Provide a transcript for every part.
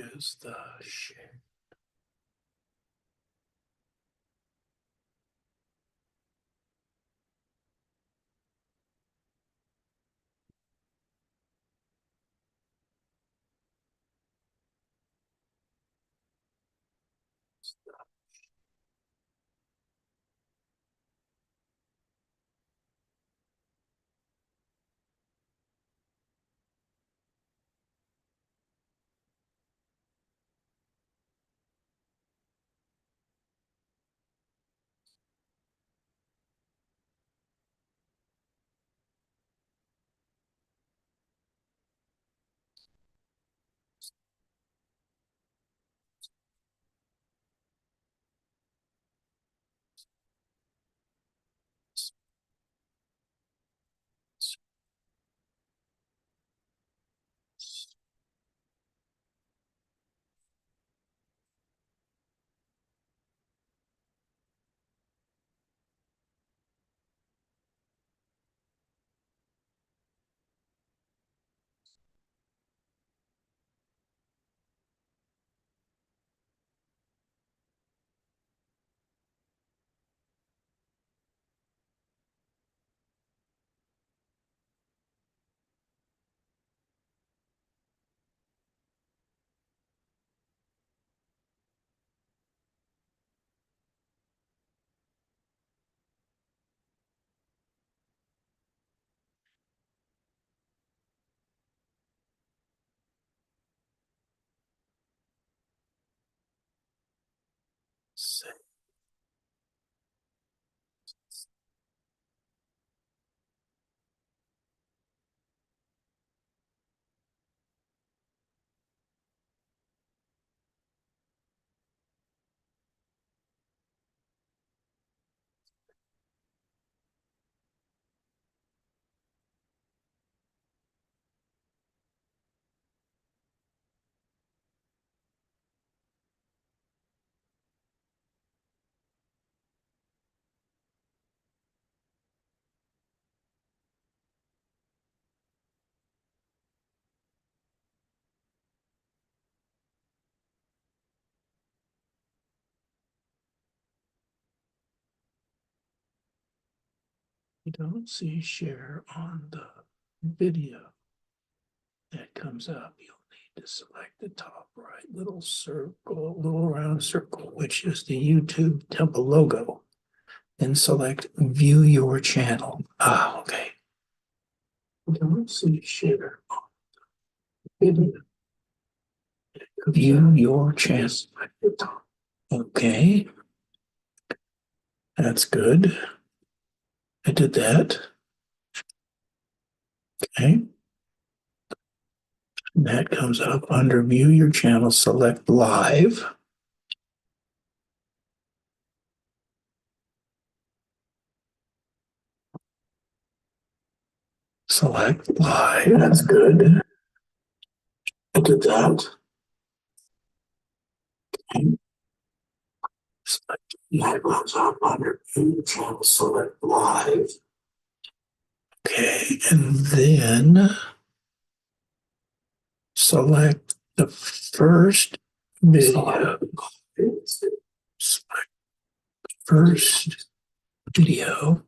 is the share. You don't see share on the video that comes up. You'll need to select the top right little circle, little round circle, which is the YouTube temple logo. Then select view your channel. Okay. You don't see share on the video. View your channel. Okay. That's good. I did that. Okay. That comes up under view your channel, select live. Select live. That's good. I did that. Okay. Select that comes up under view your channel, select live. Okay, and then select the first video. Select first video.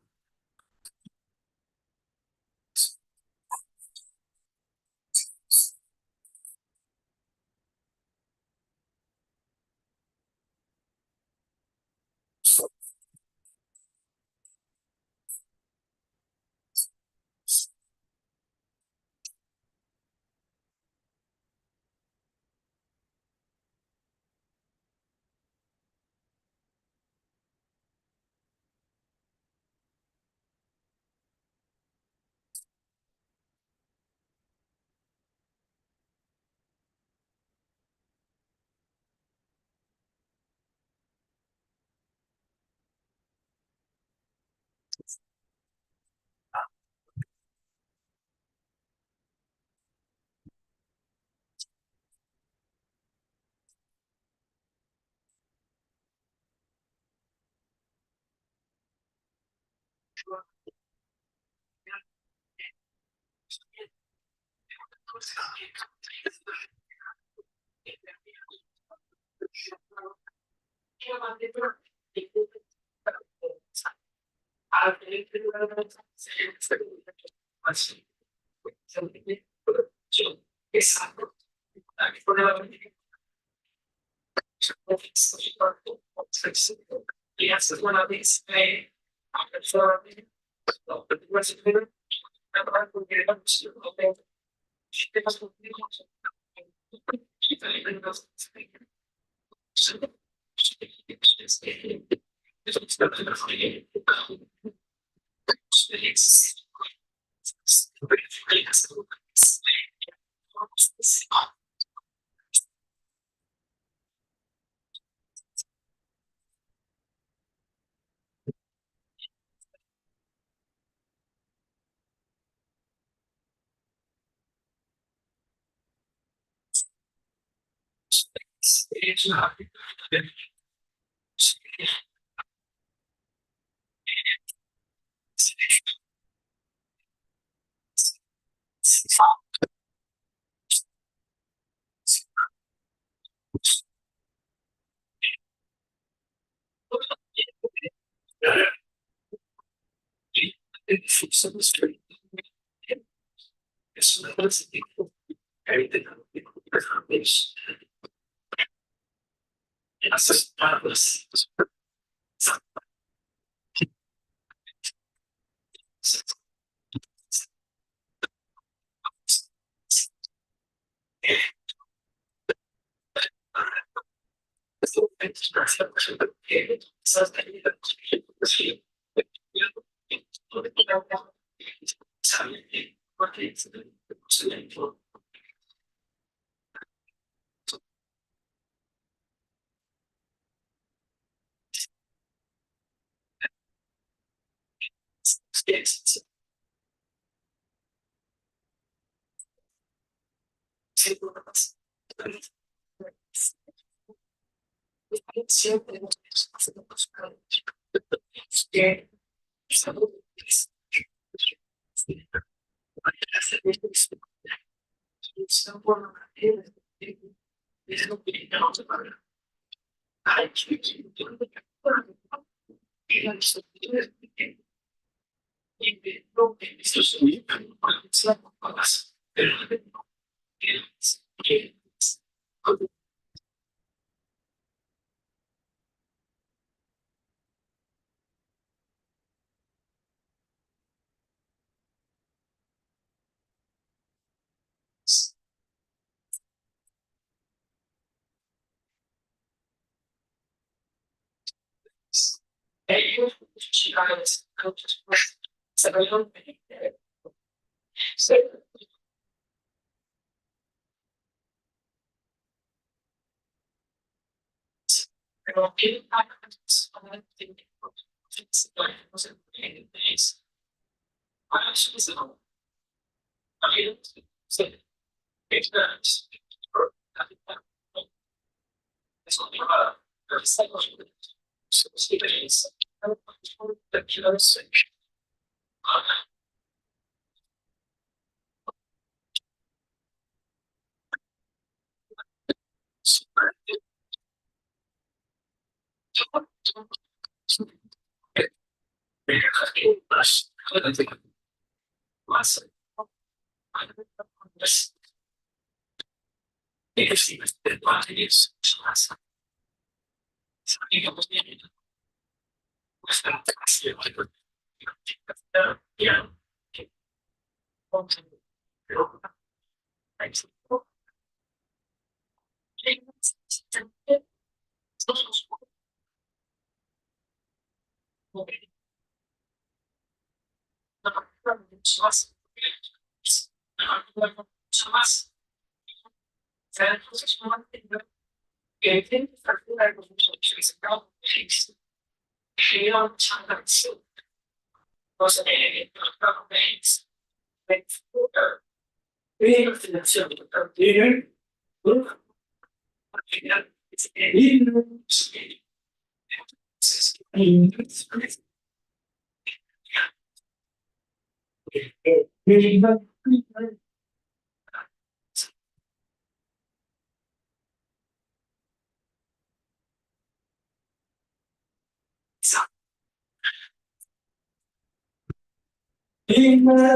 Yeah.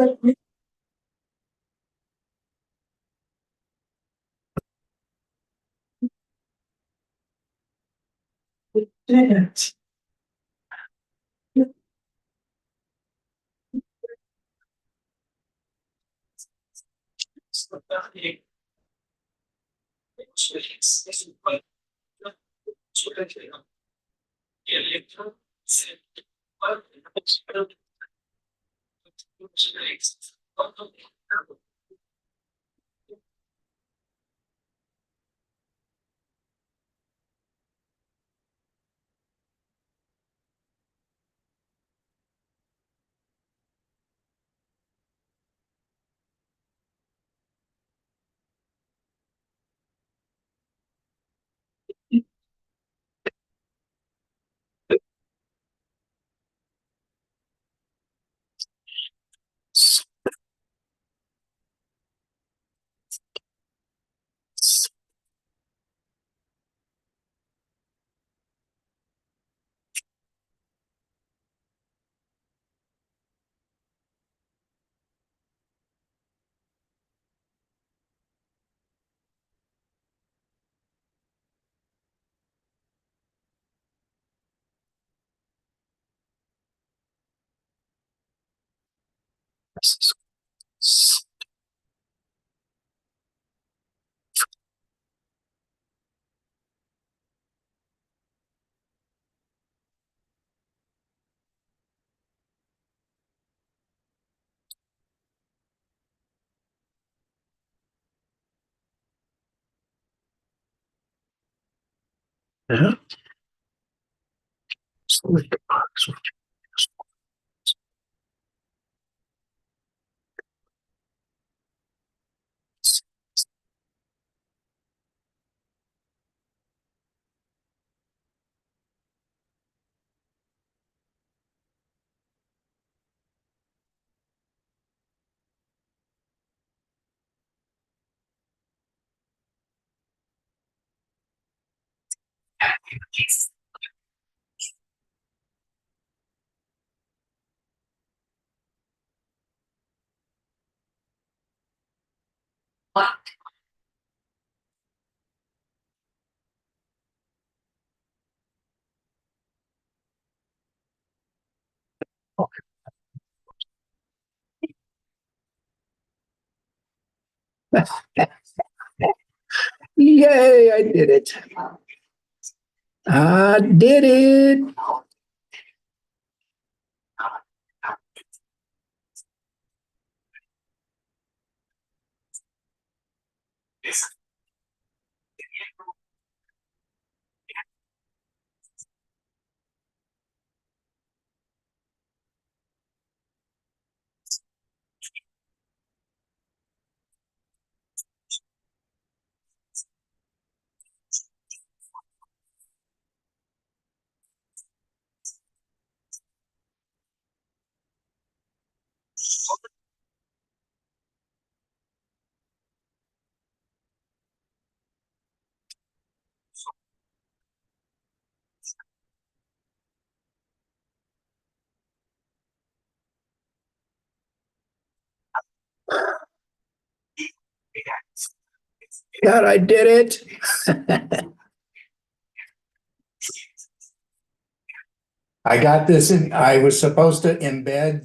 Yay, I did it. I did it. God, I did it. I got this in, I was supposed to embed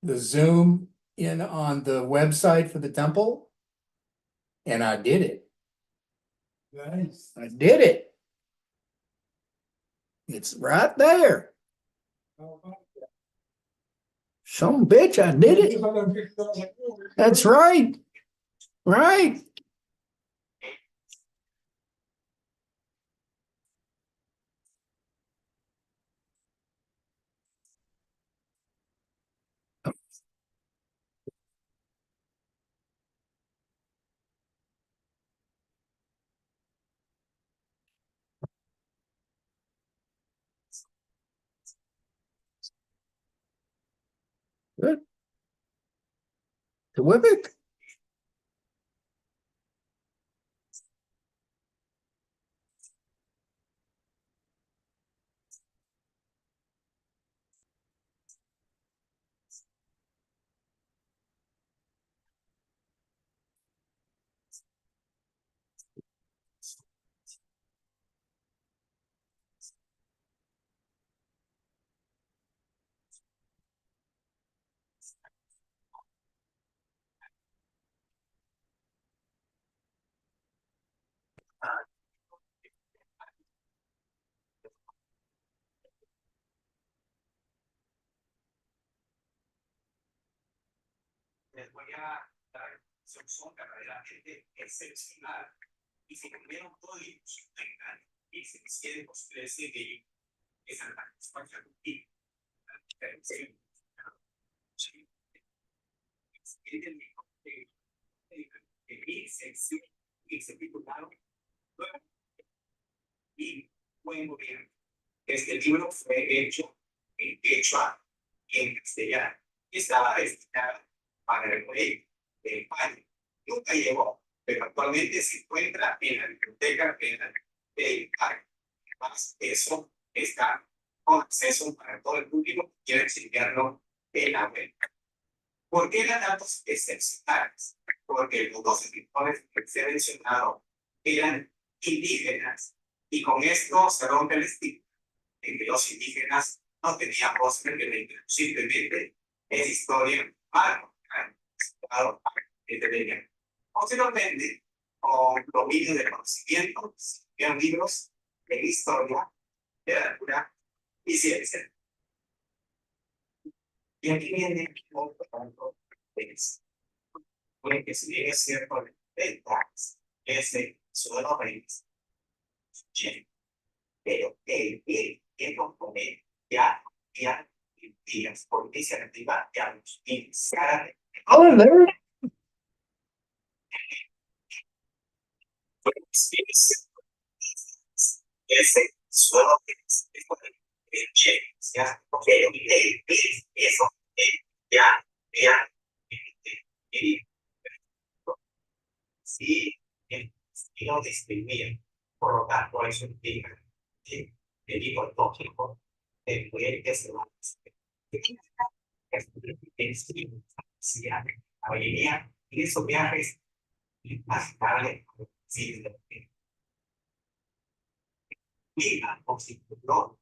the Zoom in on the website for the temple, and I did it. Nice. I did it. It's right there. Some bitch, I did it. That's right. Right. Good. Terrific. voy a dar son verdaderamente excepcional y se cambiaron todos los y se hicieron posibles de ello. Esa es la respuesta y la diferencia. Y se titularon y buen gobierno. Este libro fue hecho en castellano y estaba destinado para el rey de España. Nunca llegó, pero actualmente se encuentra en la biblioteca federal de España. Además, eso está con acceso para todo el público que quiera estudiarlo en la web. ¿Por qué eran datos excepcionales? Porque los dos escritores que se han mencionado eran indígenas y con esto se rompe el estigma de que los indígenas no tenían voz referente, simplemente es historia para entender. Posteriormente, con dominio del conocimiento, se escribieron libros de historia, literatura y ciencia. Y aquí viene otro punto de porque si bien es cierto, ventas, ese suelo reyes, pero el componente ya, días, por iniciativa, ya los iniciaron. Oh, there. Ese suelo reyes, ya, porque eso, ya, ya, sí, y no discriminan. Por lo tanto, eso implica que el hijo tóxico de mujer que se va a la mayoría de esos viajes más tarde sí, y la constitución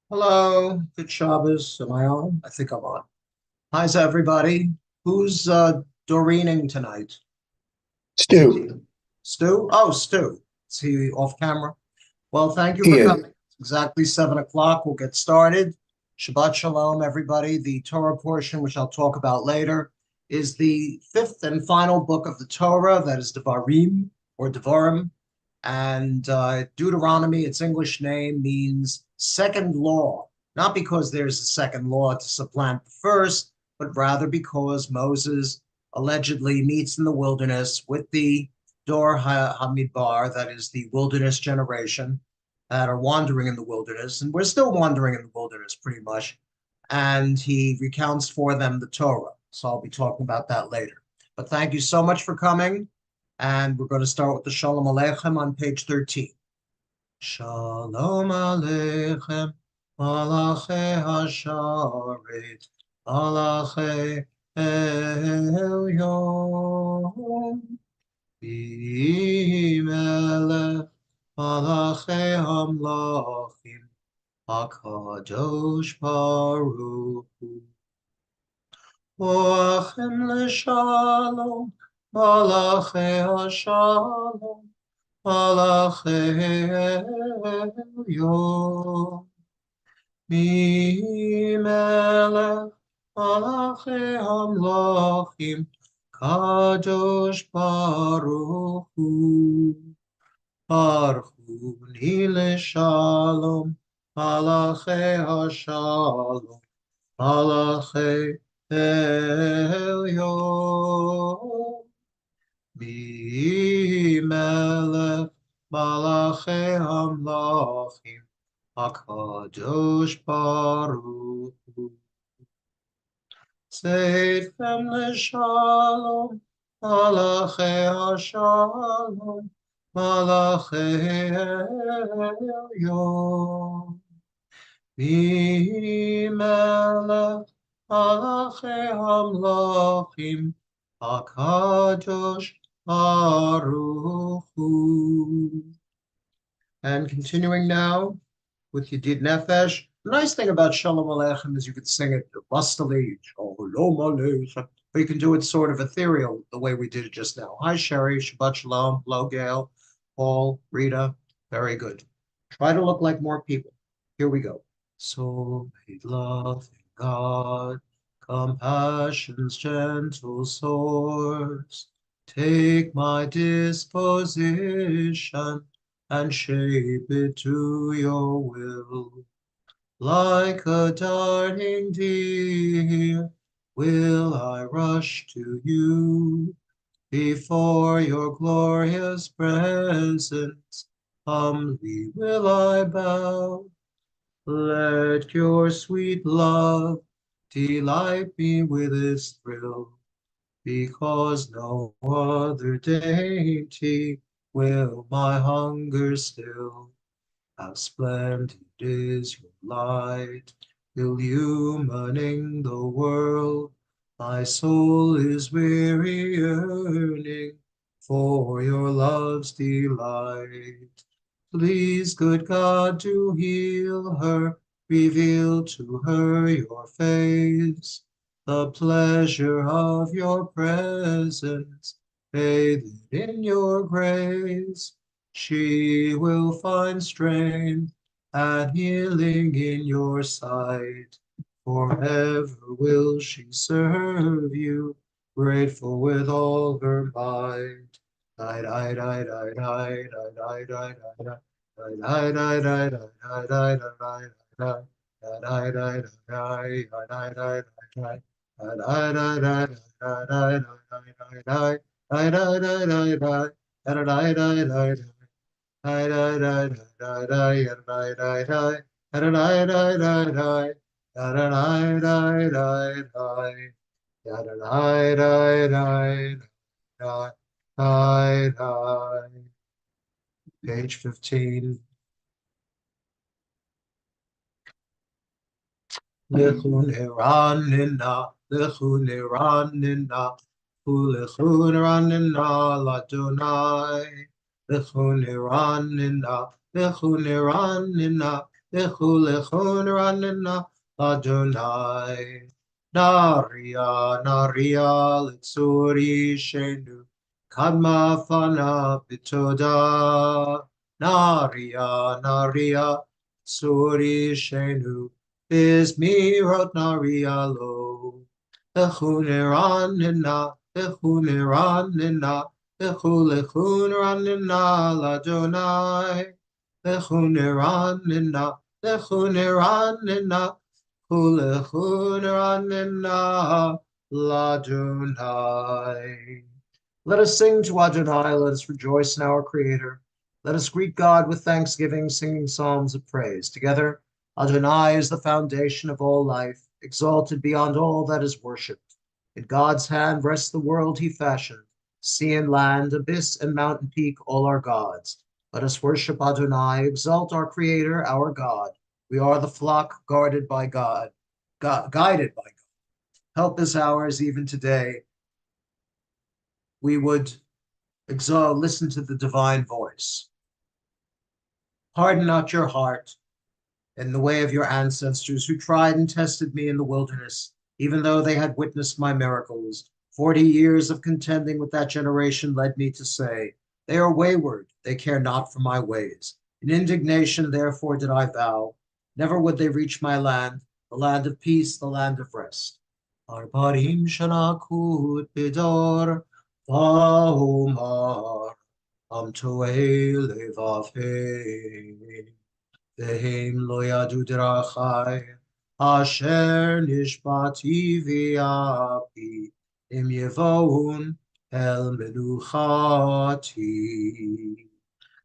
Hello, good Shabbos. Am I on? I think I'm on. How's everybody? Who's Doreening tonight? Is it Stu, Stu? Oh, Stu. Is he off camera? Well, thank you he for is. coming. It's exactly 7 o'clock. We'll get started. Shabbat Shalom, everybody. The Torah portion, which I'll talk about later, is the fifth and final book of the Torah, that is Devarim or Devarim. And Deuteronomy, its English name, means second law, not because there's a second law to supplant the first, but rather because Moses allegedly meets in the wilderness with the Dor HaMidbar, that is the wilderness generation that are wandering in the wilderness. And we're still wandering in the wilderness pretty much. And he recounts for them the Torah. So I'll be talking about that later. But thank you so much for coming. And we're going to start with the Shalom Aleichem on page 13. Shalom Aleichem, Malachi Hasharet, Malachi Elyon, Bimelech, Malachi Hamlachim, HaKadosh Baruch Hu. Boachim L'Shalom, Malachi Hashalom, Malachi Elyon, Mimelech, Malachi Hamlachim, Kadosh Baruch Hu, Baruchuni L'Shalom, Malachi Hashalom, Malachi Elyon, Bimelech Malachi Hamlachim, HaKadosh Baruch Hu. Seifem L'Shalom, Malachi Hashalom, Malachi Elyon, Bimelech Malachi Hamlachim, HaKadosh Baruch Hu. And continuing now with Yedid Nefesh. The nice thing about Shalom Aleichem is you can sing it lustily, Shalom Aleichem, but you can do it sort of ethereal the way we did it just now. Hi, Sherry, Shabbat Shalom, hello, Gail, Paul, Rita, very good. Try to look like more people. Here we go. So may loving God, compassion's gentle source, take my disposition and shape it to your will. Like a darting deer, will I rush to you, before your glorious presence, humbly will I bow. Let your sweet love delight me with its thrill, because no other dainty will my hunger still. How splendid is your light, illumining the world. My soul is weary, yearning for your love's delight. Please, good God, to heal her, reveal to her your face, the pleasure of your presence, bathed in your grace. She will find strength and healing in your sight. Forever will she serve you, grateful with all her might. Die, die, die, die, die, die, die, die, die, die, die, die, die, Die, die, die, die, die, die, die, die, die, die, die, die, die, da, da, die, die, die, die, da, da, die, die, die, die, die. Page 15. Lechun Iranina, Lechun Iranina, Lechun Iranina, Ladonai. Lechun Iranina, Lechun Iranina, Lechu lechu neranena Adonai. Naria, Naria, Litsuri Shenu, Kadma Fana Bitoda. Naria, Naria, Suri Shenu, Bismirot Naria Lo. Lechuneranina, Lechuneranina, Lechuneranina, Ladonai. Lechuneranina, Lechuneranina, Lechuneranina, Ladonai. Let us sing to Adonai, let us rejoice in our Creator. Let us greet God with thanksgiving, singing psalms of praise. Together, Adonai is the foundation of all life, exalted beyond all that is worshipped. In God's hand rests the world he fashioned. Sea and land, abyss and mountain peak, all are God's. Let us worship Adonai, exalt our Creator, our God. We are the flock guarded by God, guided by God. Help is ours even today. We would listen to the divine voice. Harden not your heart in the way of your ancestors who tried and tested me in the wilderness, even though they had witnessed my miracles. 40 years of contending with that generation led me to say, they are wayward, they care not for my ways. In indignation, therefore, did I vow, never would they reach my land, the land of peace, the land of rest. Arbarim shanakut bidor, vahomar, am toei levavhe. Vehem lo yadu derachai, asher nishbati v'api, im yevohun el menuchati.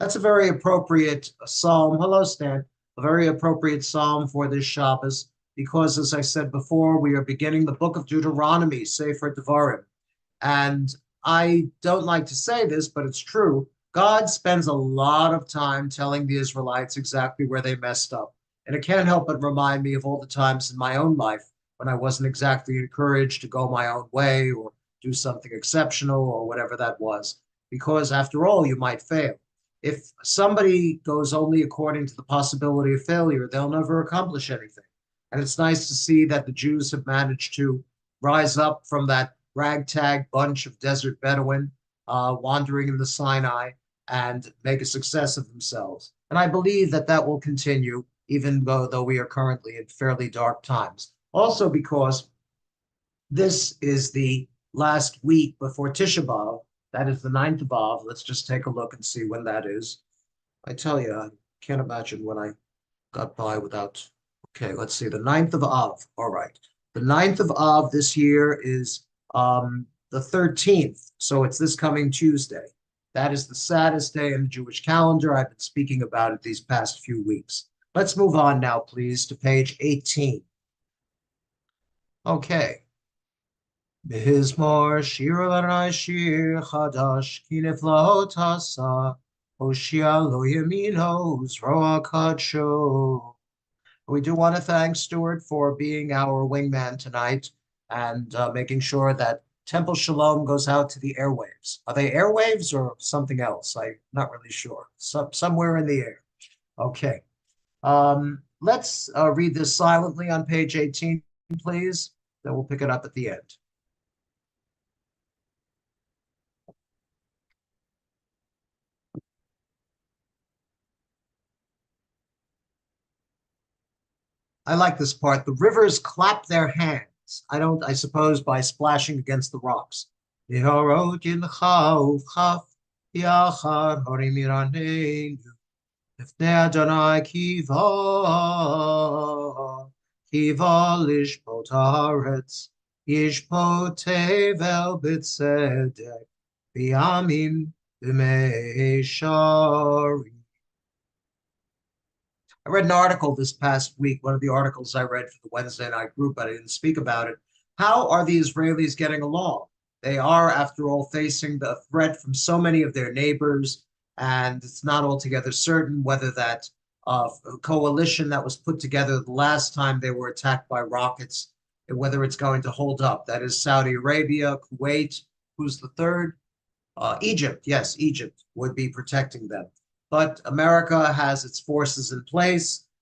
That's a very appropriate psalm. Hello, Stan. A very appropriate psalm for this Shabbos, because, as I said before, we are beginning the book of Deuteronomy, Sefer Devarim. And I don't like to say this, but it's true. God spends a lot of time telling the Israelites exactly where they messed up. And it can't help but remind me of all the times in my own life when I wasn't exactly encouraged to go my own way or do something exceptional or whatever that was. Because after all, you might fail. If somebody goes only according to the possibility of failure, they'll never accomplish anything. And it's nice to see that the Jews have managed to rise up from that ragtag bunch of desert Bedouin wandering in the Sinai and make a success of themselves. And I believe that that will continue, even though we are currently in fairly dark times. Also because this is the last week before Tisha B'Av. That is the 9th of Av. Let's just take a look and see when that is. I tell you, I can't imagine when I got by without. Okay, let's see. The 9th of Av. All right. The 9th of Av this year is the 13th. So it's this coming Tuesday. That is the saddest day in the Jewish calendar. I've been speaking about it these past few weeks. Let's move on now, please, to page 18. Okay. Mizmor shir l'Adonai shir chadash ki niflaot hasa Hoshia lo yamino uzroa kadsho. We do want to thank Stuart for being our wingman tonight and making sure that Temple Shalom goes out to the airwaves. Are they airwaves or something else? I'm not really sure. Somewhere in the air. Okay. Let's read this silently on page 18, please. Then we'll pick it up at the end. I like this part. The rivers clap their hands. I suppose by splashing against the rocks. I read an article this past week, one of the articles I read for the Wednesday night group, but I didn't speak about it. How are the Israelis getting along? They are, after all, facing the threat from so many of their neighbors, and it's not altogether certain whether that coalition that was put together the last time they were attacked by rockets, whether it's going to hold up. That is Saudi Arabia, Kuwait, who's the third? Egypt, yes, Egypt would be protecting them. But America has its forces in place.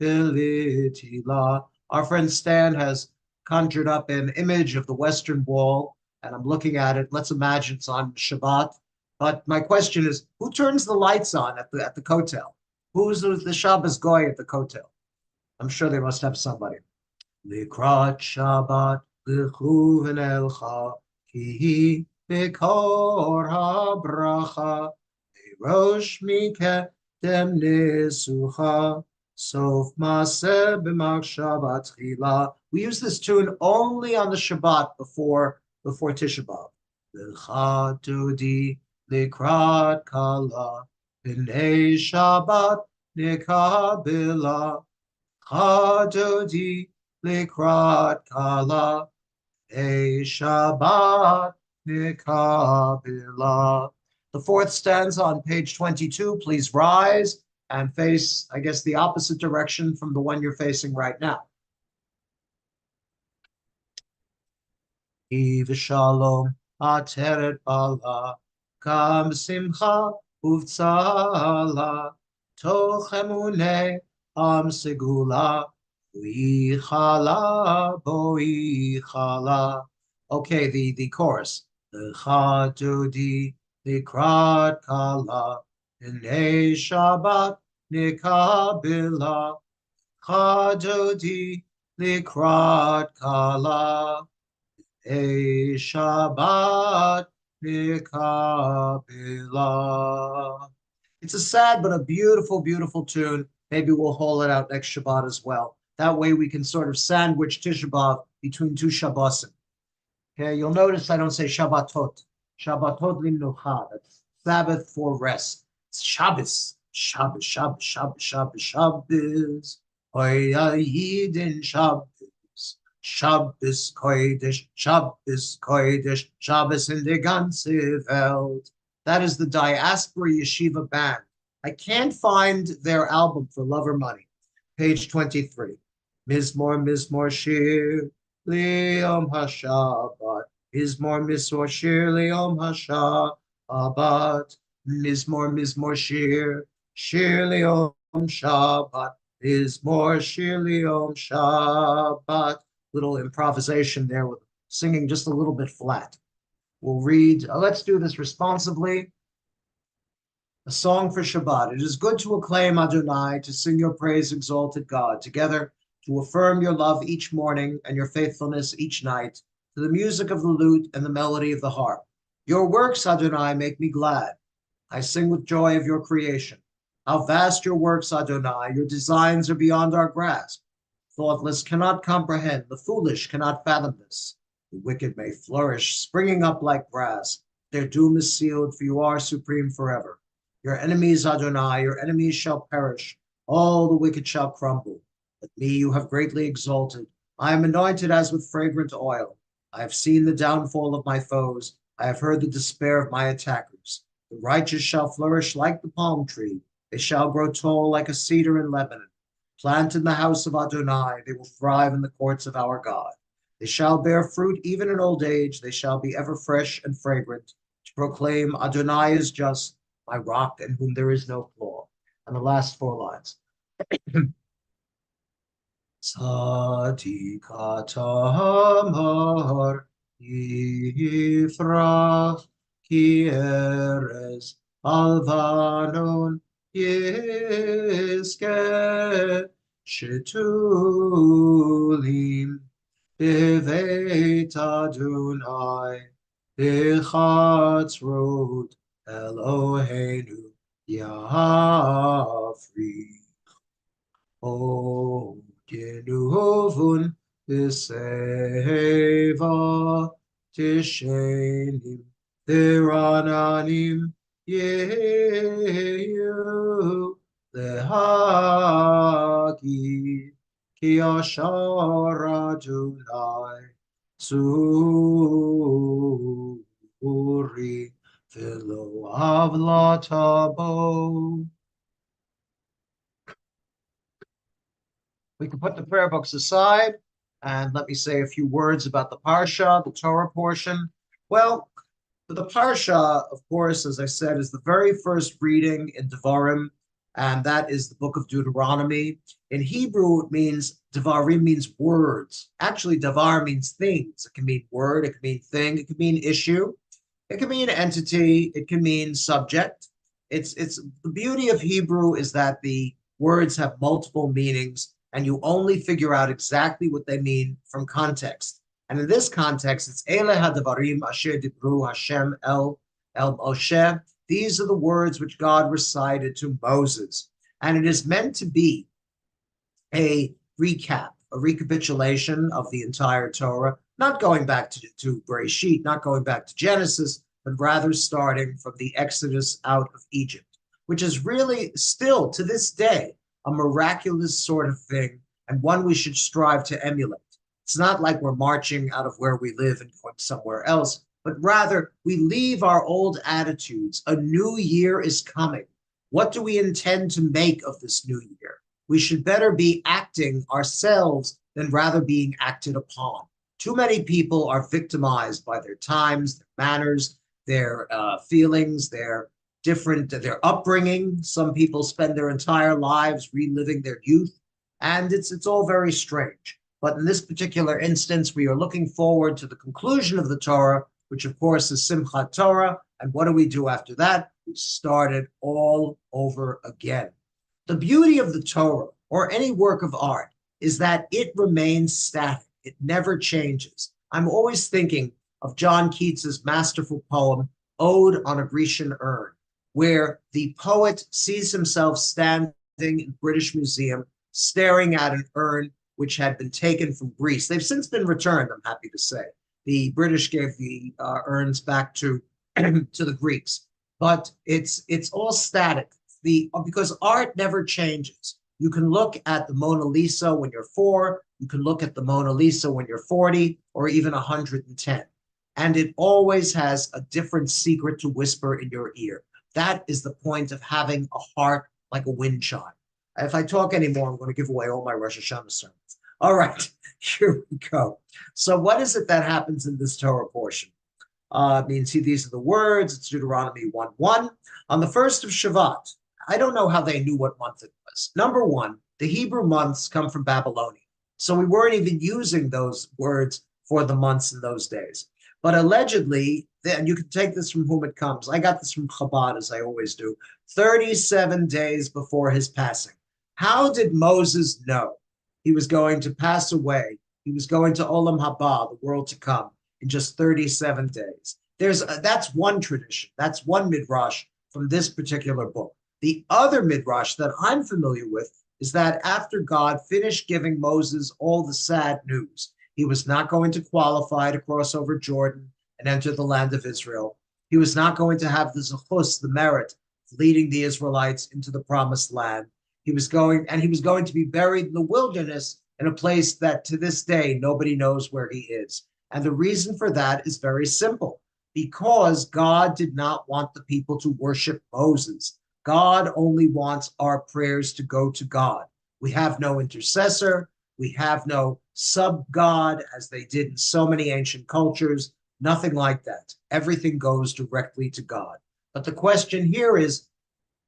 Bilitila. Our friend Stan has conjured up an image of the Western Wall, and I'm looking at it. Let's imagine it's on Shabbat. But my question is, who turns the lights on at the kotel? Who's the Shabbos goy at the kotel? I'm sure they must have somebody. Likrat Shabbat l'chuven elcha ki bekor habracha rosh mikedem nisucha sof maseh b'machshavat tchila. We use this tune only on the Shabbat before Tisha B'av. L'cha dodi likrat kala b'nei Shabbat nikabila Chadodi likrat kala a Shabbat nikabila. The fourth stanza on page 22. Please rise and face, I guess, the opposite direction from the one you're facing right now. V'shalom ateret bala kam simcha uvtzala toch emuneh am segula boichala. Okay, the chorus. L'cha dodi likrat kala b'nei Shabbat nikabila cha dodi likrat kala a Shabbat nikabila. It's a sad but a beautiful, beautiful tune. Maybe we'll haul it out next Shabbat as well. That way we can sort of sandwich Tisha B'Av between two Shabbosim. Okay, you'll notice I don't say Shabbatot. Shabbatot limnucha. That's Sabbath for rest. It's Shabbos. Shabbos, Shabbos, Shabbos, Shabbos, Shabbos. Oya Yidin Shabbos. Shabbos Kodesh, Shabbos Kodesh, Shabbos in the ganze Welt. That is the Diaspora Yeshiva Band. I can't find their album for Love or Money. Page 23. Mizmor Shir Liom HaShabbat. Mizmor Shir Liom HaShabbat. Mizmor Shir Liom Shabbat. Mizmor Shir Liom Shabbat. Little improvisation there with singing just a little bit flat. We'll read, let's do this responsibly. A song for Shabbat. It is good to acclaim Adonai, to sing your praise, exalted God, together to affirm your love each morning and your faithfulness each night, to the music of the lute and the melody of the harp. Your works, Adonai, make me glad. I sing with joy of your creation. How vast your works, Adonai, your designs are beyond our grasp. Thoughtless cannot comprehend, the foolish cannot fathom this. The wicked may flourish, springing up like grass. Their doom is sealed, for you are supreme forever. Your enemies, Adonai, your enemies shall perish. All the wicked shall crumble. But me you have greatly exalted. I am anointed as with fragrant oil. I have seen the downfall of my foes. I have heard the despair of my attackers. The righteous shall flourish like the palm tree. They shall grow tall like a cedar in Lebanon. Plant in the house of Adonai, they will thrive in the courts of our God. They shall bear fruit even in old age. They shall be ever fresh and fragrant, to proclaim Adonai is just, my rock in whom there is no flaw. And the last four lines. Tzadika tamar yifrach ki eres alvanon yizke shetulim beveit Adonai b'chatzrot Eloheinu yafri. O Genuvun Biseva Tishenim Dirananim Yehu Lehagi Ki Ashar Adonai Zuri Velo Avlatabo. We can put the prayer books aside and let me say a few words about the Parsha, the Torah portion. Well, the Parsha, of course, as I said, is the very first reading in Devarim. and that is the book of Deuteronomy. In Hebrew, it means Devarim means words. Actually, Devar means things. It can mean word, it can mean thing, it can mean issue, it can mean entity, it can mean subject. It's the beauty of Hebrew is that the words have multiple meanings, and you only figure out exactly what they mean from context. And in this context, it's Ele hadavarim asher dibru Hashem el Moshe. These are the words which God recited to Moses. And it is meant to be a recap, a recapitulation of the entire Torah, not going back to Bereshit, not going back to Genesis, but rather starting from the Exodus out of Egypt, which is really still to this day a miraculous sort of thing, and one we should strive to emulate. It's not like we're marching out of where we live and going somewhere else, but rather we leave our old attitudes. A new year is coming. What do we intend to make of this new year? We should better be acting ourselves than rather being acted upon. Too many people are victimized by their times, their manners, their feelings, their upbringing. Some people spend their entire lives reliving their youth, and it's all very strange. But in this particular instance, we are looking forward to the conclusion of the Torah, which of course is Simchat Torah. And what do we do after that? We start it all over again. The beauty of the Torah, or any work of art, is that it remains static. It never changes. I'm always thinking of John Keats's masterful poem, Ode on a Grecian Urn, where the poet sees himself standing in the British Museum, staring at an urn which had been taken from Greece. They've since been returned, I'm happy to say. The British gave the urns back to the Greeks, but it's all static. Because art never changes. You can look at the Mona Lisa when you're 4, you can look at the Mona Lisa when you're 40, or even 110. And it always has a different secret to whisper in your ear. That is the point of having a heart like a wind chime. If I talk anymore, I'm going to give away all my Rosh Hashanah sermons. All right, here we go. So what is it that happens in this Torah portion? See, these are the words. It's Deuteronomy 1:1. On the first of Shabbat, I don't know how they knew what month it was. Number one, the Hebrew months come from Babylonia. So we weren't even using those words for the months in those days. But allegedly, and you can take this from whom it comes. I got this from Chabad, as I always do, 37 days before his passing. How did Moses know he was going to pass away? He was going to Olam Haba, the world to come, in just 37 days. That's one tradition. That's one midrash from this particular book. The other midrash that I'm familiar with is that after God finished giving Moses all the sad news, he was not going to qualify to cross over Jordan and enter the land of Israel. He was not going to have the zechus, the merit of leading the Israelites into the promised land. He was going to be buried in the wilderness in a place that to this day nobody knows where he is. And the reason for that is very simple, because God did not want the people to worship Moses. God only wants our prayers to go to God. We have no intercessor. We have no sub-God, as they did in so many ancient cultures. Nothing like that. Everything goes directly to God. But the question here is,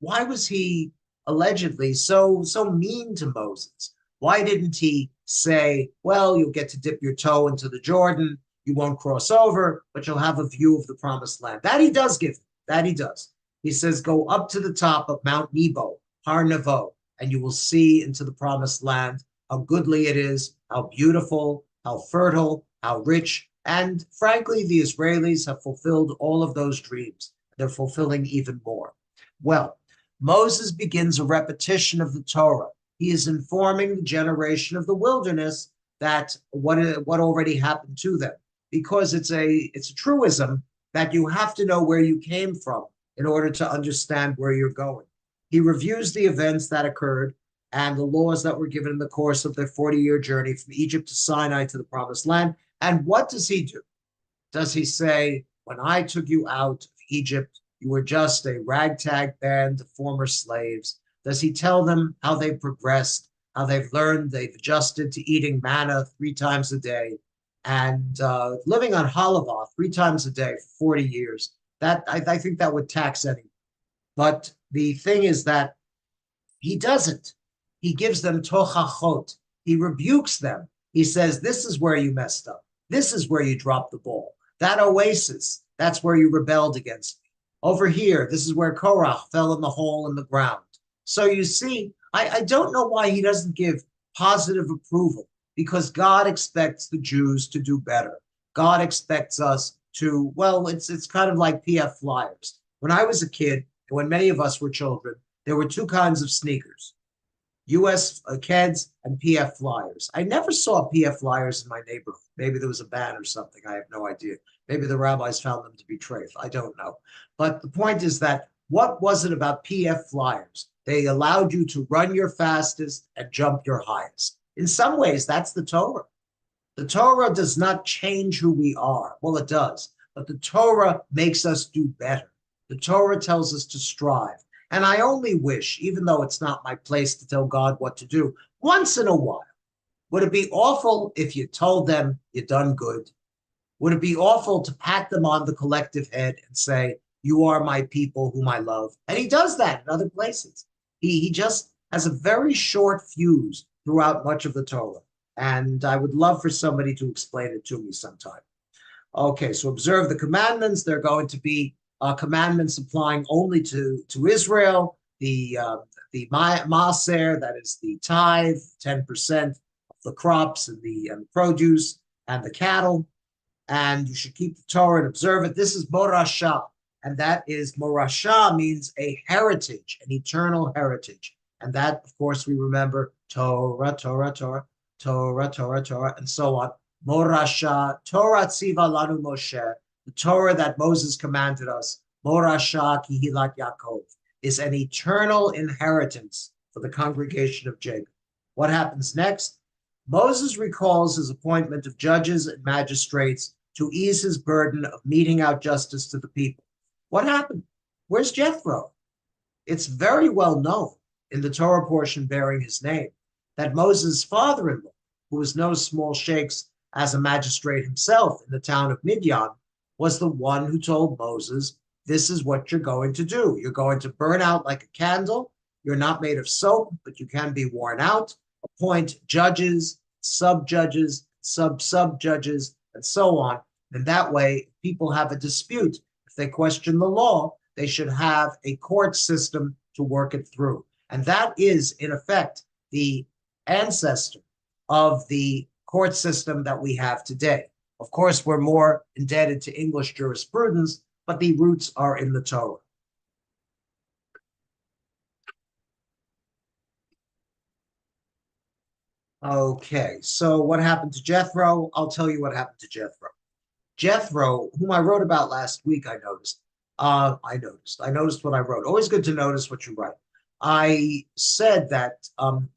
why was he allegedly so mean to Moses? Why didn't he say, well, you'll get to dip your toe into the Jordan, you won't cross over, but you'll have a view of the promised land? That he does give. That he does. He says, go up to the top of Mount Nebo, Har Nevo, and you will see into the promised land, how goodly it is, how beautiful, how fertile, how rich. And frankly, the Israelis have fulfilled all of those dreams. They're fulfilling even more. Well, Moses begins a repetition of the Torah. He is informing the generation of the wilderness that what already happened to them, because it's a truism that you have to know where you came from in order to understand where you're going. He reviews the events that occurred and the laws that were given in the course of their 40-year journey from Egypt to Sinai to the promised land. And what does he do? Does he say, when I took you out of Egypt, you were just a ragtag band of former slaves? Does he tell them how they've progressed, how they've learned, they've adjusted to eating manna 3 times a day and living on halava 3 times a day for 40 years? That I think that would tax anyone. But the thing is that He doesn't. He gives them tochachot. He rebukes them. He says, this is where you messed up. This is where you dropped the ball. That oasis, that's where you rebelled against me. Over here, this is where Korach fell in the hole in the ground. So you see, I don't know why he doesn't give positive approval, because God expects the Jews to do better. God expects us to, well, it's kind of like PF Flyers. When I was a kid, and when many of us were children, there were two kinds of sneakers, US Keds and PF Flyers. I never saw PF Flyers in my neighborhood. Maybe there was a ban or something. I have no idea. Maybe the rabbis found them to be treif. I don't know. But the point is that what was it about PF Flyers? They allowed you to run your fastest and jump your highest. In some ways, that's the Torah. The Torah does not change who we are. Well, it does. But the Torah makes us do better. The Torah tells us to strive. And I only wish, even though it's not my place to tell God what to do, once in a while, would it be awful if you told them you done good? Would it be awful to pat them on the collective head and say, you are my people whom I love? And he does that in other places. He just has a very short fuse throughout much of the Torah. And I would love for somebody to explain it to me sometime. Okay, so observe the commandments. They're going to be commandments applying only to Israel. The maaser, that is the tithe, 10% of the crops and the produce and the cattle. And you should keep the Torah and observe it. This is morasha, and that is, morasha means a heritage, an eternal heritage. And that, of course, we remember Torah, Torah, Torah, Torah, Torah, Torah, and so on. Morasha, Torah tziva lanu Moshe, the Torah that Moses commanded us, Morasha kihilat Yaakov, is an eternal inheritance for the congregation of Jacob. What happens next? Moses recalls his appointment of judges and magistrates to ease his burden of meting out justice to the people. What happened? Where's Jethro? It's very well known in the Torah portion bearing his name that Moses' father-in-law, who was no small shakes as a magistrate himself in the town of Midian, was the one who told Moses, this is what you're going to do. You're going to burn out like a candle. You're not made of soap, but you can be worn out. Appoint judges, sub-judges, sub-sub-judges, and so on. And that way, if people have a dispute, if they question the law, they should have a court system to work it through. And that is, in effect, the ancestor of the court system that we have today. Of course, we're more indebted to English jurisprudence, but the roots are in the Torah. Okay, so what happened to Jethro? I'll tell you what happened to Jethro. Jethro, whom I wrote about last week, I noticed what I wrote. Always good to notice what you write. I said that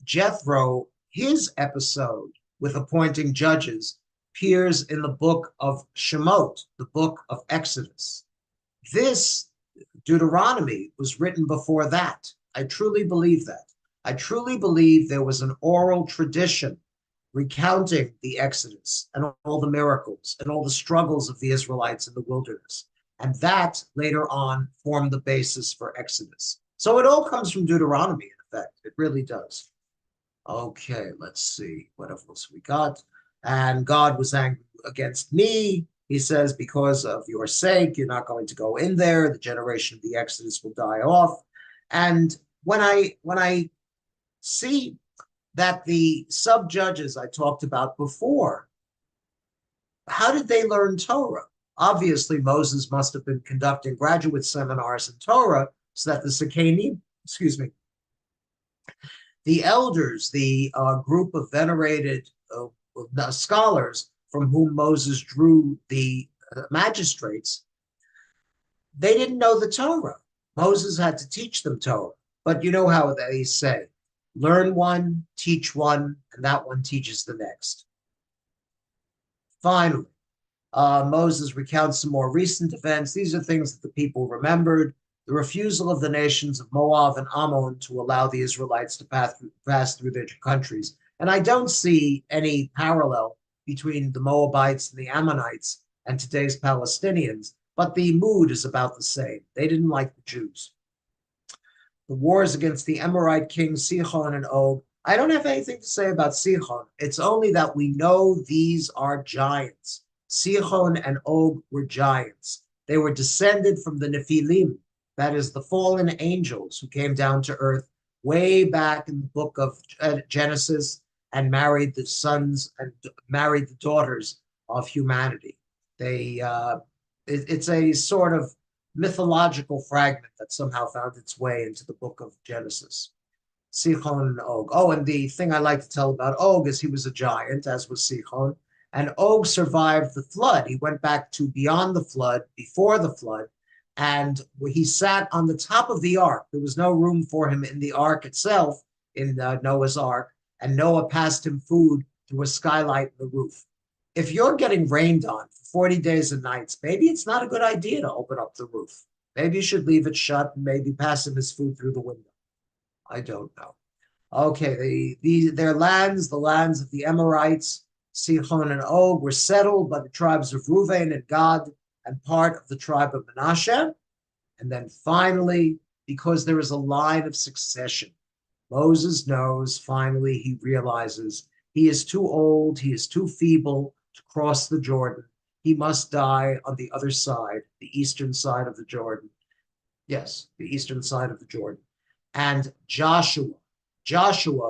Jethro, his episode with appointing judges, appears in the book of Shemot, the book of Exodus. This Deuteronomy was written before that. I truly believe that. I truly believe there was an oral tradition recounting the Exodus and all the miracles and all the struggles of the Israelites in the wilderness. And that later on formed the basis for Exodus. So it all comes from Deuteronomy, in effect. It really does. Okay, let's see. What else we got? And God was angry against me. He says, because of your sake, you're not going to go in there. The generation of the Exodus will die off. And when I see that the sub-judges I talked about before, how did they learn Torah? Obviously, Moses must have been conducting graduate seminars in Torah so that the Sekenim, the elders, the group of venerated scholars from whom Moses drew the magistrates, they didn't know the Torah. Moses had to teach them Torah. But you know how they say, learn one, teach one, and that one teaches the next. Finally, Moses recounts some more recent events. These are things that the people remembered. The refusal of the nations of Moab and Ammon to allow the Israelites to pass through their countries. And I don't see any parallel between the Moabites and the Ammonites and today's Palestinians, but the mood is about the same. They didn't like the Jews. the wars against the Amorite kings Sihon and Og. I don't have anything to say about Sihon. It's only that we know these are giants. Sihon and Og were giants. They were descended from the Nephilim, that is, the fallen angels who came down to earth way back in the book of Genesis and married the sons and married the daughters of humanity. It's a sort of mythological fragment that somehow found its way into the book of Genesis. Sichon and Og. Oh, and the thing I like to tell about Og is he was a giant, as was Sichon, and Og survived the flood. He went back to beyond the flood, before the flood, and he sat on the top of the ark. There was no room for him in the ark itself, in Noah's ark, and Noah passed him food through a skylight in the roof. If you're getting rained on for 40 days and nights, maybe it's not a good idea to open up the roof. Maybe you should leave it shut and maybe pass him his food through the window. I don't know. Okay, their lands, the lands of the Amorites, Sihon and Og, were settled by the tribes of Reuven and Gad and part of the tribe of Manasseh. And then finally, because there is a line of succession, Moses knows, finally, he realizes he is too old, he is too feeble to cross the Jordan. He must die on the other side, the eastern side of the Jordan. Yes, the eastern side of the Jordan. And Joshua,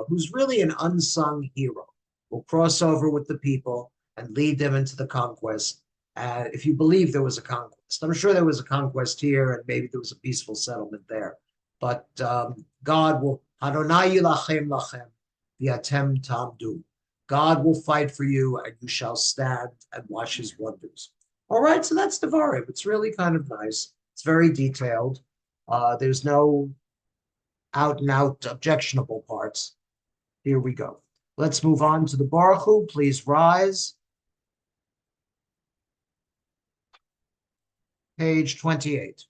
who's really an unsung hero, will cross over with the people and lead them into the conquest. If you believe there was a conquest, I'm sure there was a conquest here and maybe there was a peaceful settlement there. But God will, Adonai yilachem lachem, v'atem tamdu. God will fight for you and you shall stand and watch his wonders. All right, so that's Devarim. It's really kind of nice. It's very detailed. There's no out and out objectionable parts. Here we go. Let's move on to the Baruch Hu. Please rise. Page 28.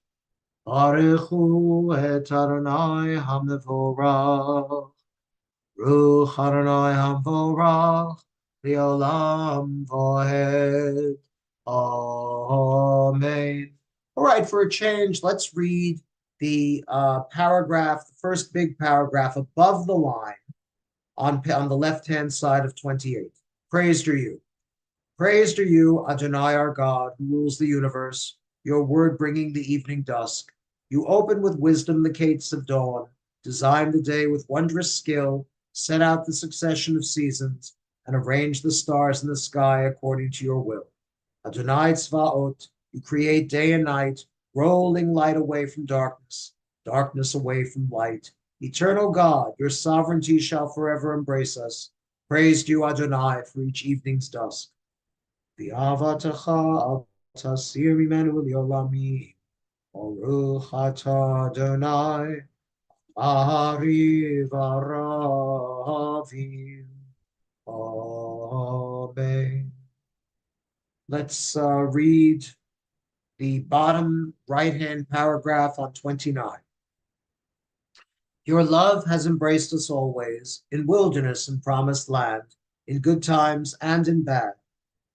Baruch Hu et Adonai HaMevorach. Ruch Adonai HaMevorach. Leolam Vahed. Amen. All right, for a change, let's read the paragraph, the first big paragraph above the line on the left-hand side of 28. Praised are you. Praised are you, Adonai our God, who rules the universe, your word bringing the evening dusk. You open with wisdom the gates of dawn, design the day with wondrous skill, set out the succession of seasons, and arrange the stars in the sky according to your will. Adonai Tzvaot, you create day and night, rolling light away from darkness, darkness away from light. Eternal God, your sovereignty shall forever embrace us. Praised you, Adonai, for each evening's dusk. V'avatacha al tasir mimenu li'olamim. Baruch atah Adonai, Ari v'aravim. Amen. Let's read the bottom right-hand paragraph on 29. Your love has embraced us always, in wilderness and promised land, in good times and in bad.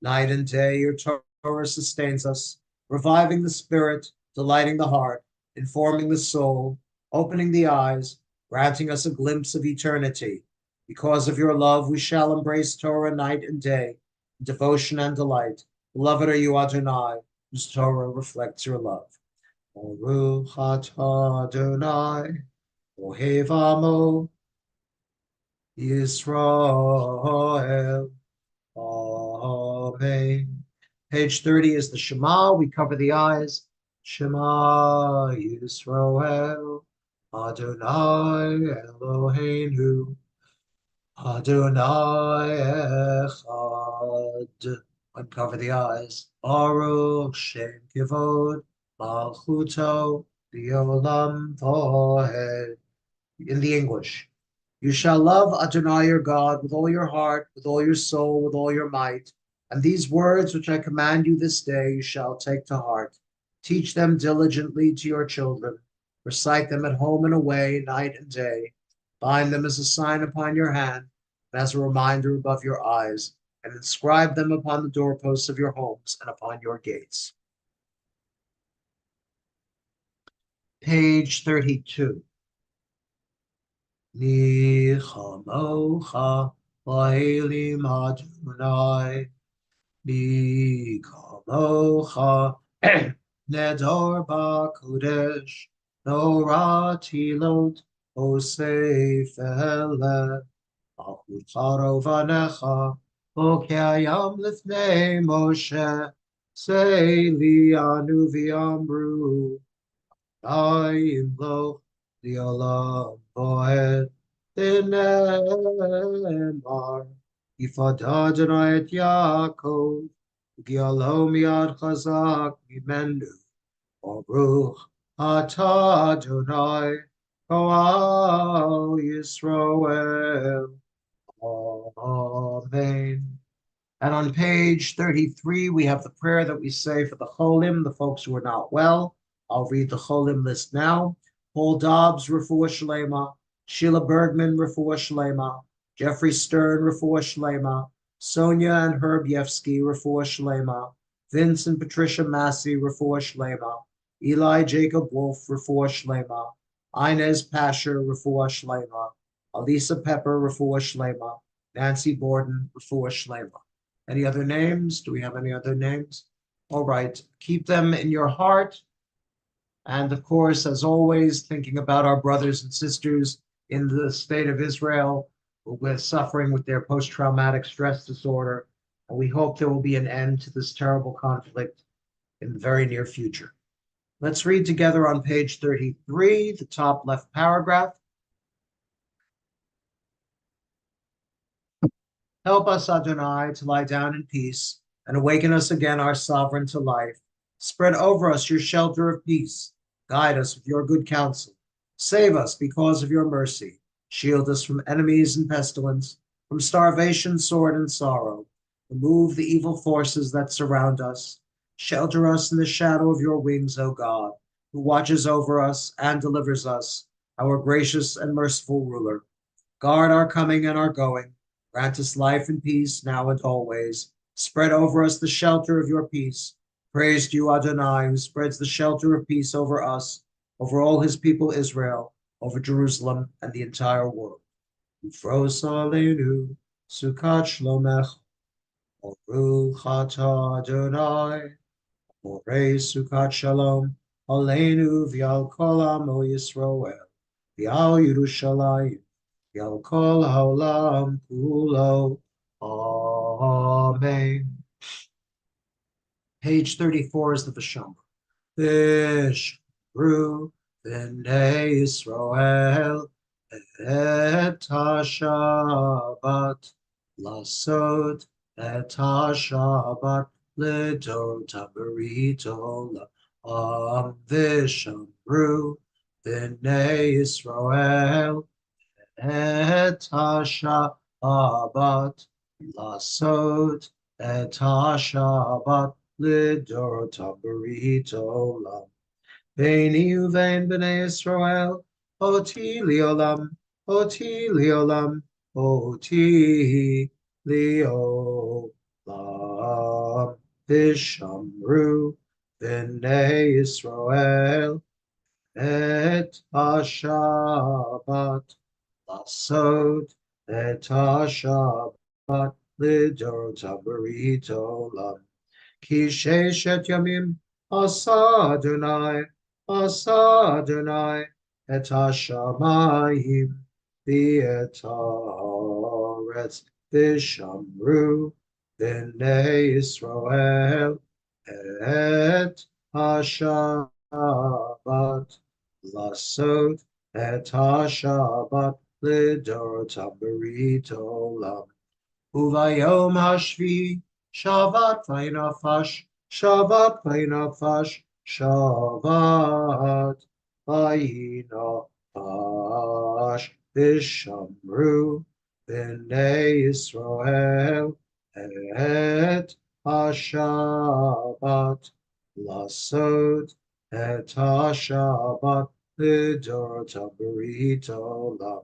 Night and day, your Torah sustains us, reviving the spirit, delighting the heart, informing the soul, opening the eyes, granting us a glimpse of eternity. Because of your love, we shall embrace Torah night and day, devotion and delight. Beloved are you, Adonai, whose Torah reflects your love. Baruch atah Adonai, Ohev Amo, Yisrael. Amen. Page 30 is the Shema. We cover the eyes. Shema Yisrael, Adonai Eloheinu, Adonai Echad. Uncover the eyes. Baruch Shem Kivod, Malchuto, Leolam Vahed. In the English, you shall love Adonai your God with all your heart, with all your soul, with all your might. And these words which I command you this day, you shall take to heart. Teach them diligently to your children. Recite them at home and away, night and day. Bind them as a sign upon your hand, and as a reminder above your eyes, and inscribe them upon the doorposts of your homes and upon your gates. Page 32. Mi chamocha laelim Adonai. Mi kamocha nedor bakodesh. Nora tilot osef ele. Achutaro vanecha. Okayam lifnei Moshe. Say li anu v'amru. Ayim lo li'olam voed. Dinemar. Yifad Adonai et Yaakov. U'gialo miad chazak mimenu. Baruch atah Adonai. Koal Yisroel. Amen. And on page 33, we have the prayer that we say for the Cholim, the folks who are not well. I'll read the Cholim list now. Paul Dobbs, Refuah Shlema. Sheila Bergman, Refuah Shlema. Jeffrey Stern, Refuah Shlema. Sonia and Herb Yevsky, Refuah Shlema. Vince and Patricia Massey, Refuah Shlema. Eli Jacob Wolf, Refuah Shlema. Inez Pasher, Refuah Shlema. Alisa Pepper, Refuah Shlema. Nancy Borden, Refuah Shlema. Any other names? Do we have any other names? All right, keep them in your heart. And of course, as always, thinking about our brothers and sisters in the state of Israel who are suffering with their post-traumatic stress disorder. And we hope there will be an end to this terrible conflict in the very near future. Let's read together on page 33, the top left paragraph. Help us, Adonai, to lie down in peace and awaken us again, our sovereign, to life. Spread over us your shelter of peace. Guide us with your good counsel. Save us because of your mercy. Shield us from enemies and pestilence, from starvation, sword, and sorrow. Remove the evil forces that surround us. Shelter us in the shadow of your wings, O God, who watches over us and delivers us, our gracious and merciful ruler. Guard our coming and our going. Grant us life and peace now and always. Spread over us the shelter of your peace. Praise to you, Adonai, who spreads the shelter of peace over us, over all his people Israel, over Jerusalem and the entire world. Ufros aleinu, sukat shlomech, Baruch atah Adonai, borei sukat shalom, aleinu v'al kol amo Yisroel, v'al Yerushalayim, v'al kol haolam kulo. Amen. Page 34 is the Vashon. Vishru b'nei Yisroel et ha-Shabbat lasot et ha-Shabbat lidorot haberit olam v'shamru b'nei Yisroel et ha-Shabbat lasot et ha-Shabbat lidorot haberit olam. Beini uvein b'nei Yisrael, oti liolam, oti liolam, oti liolam. Vishamru b'nei Yisrael, et ha-Shabbat lasot, et ha-Shabbat lidorot haberit olam. Ki sheshet yamim asa Adonai, et hashamayim v'et haaretz v'shamru b'nei Yisrael et hashabat lasot et hashabat lidorot haberit olam. Uvayom hashvi Shabbat vaynafash, Shabbat vaynafash, Shabbat vaynafash, Vishamru b'nei Yisrael et ha-Shabbat lasot et ha-Shabbat lidorot haberit olam.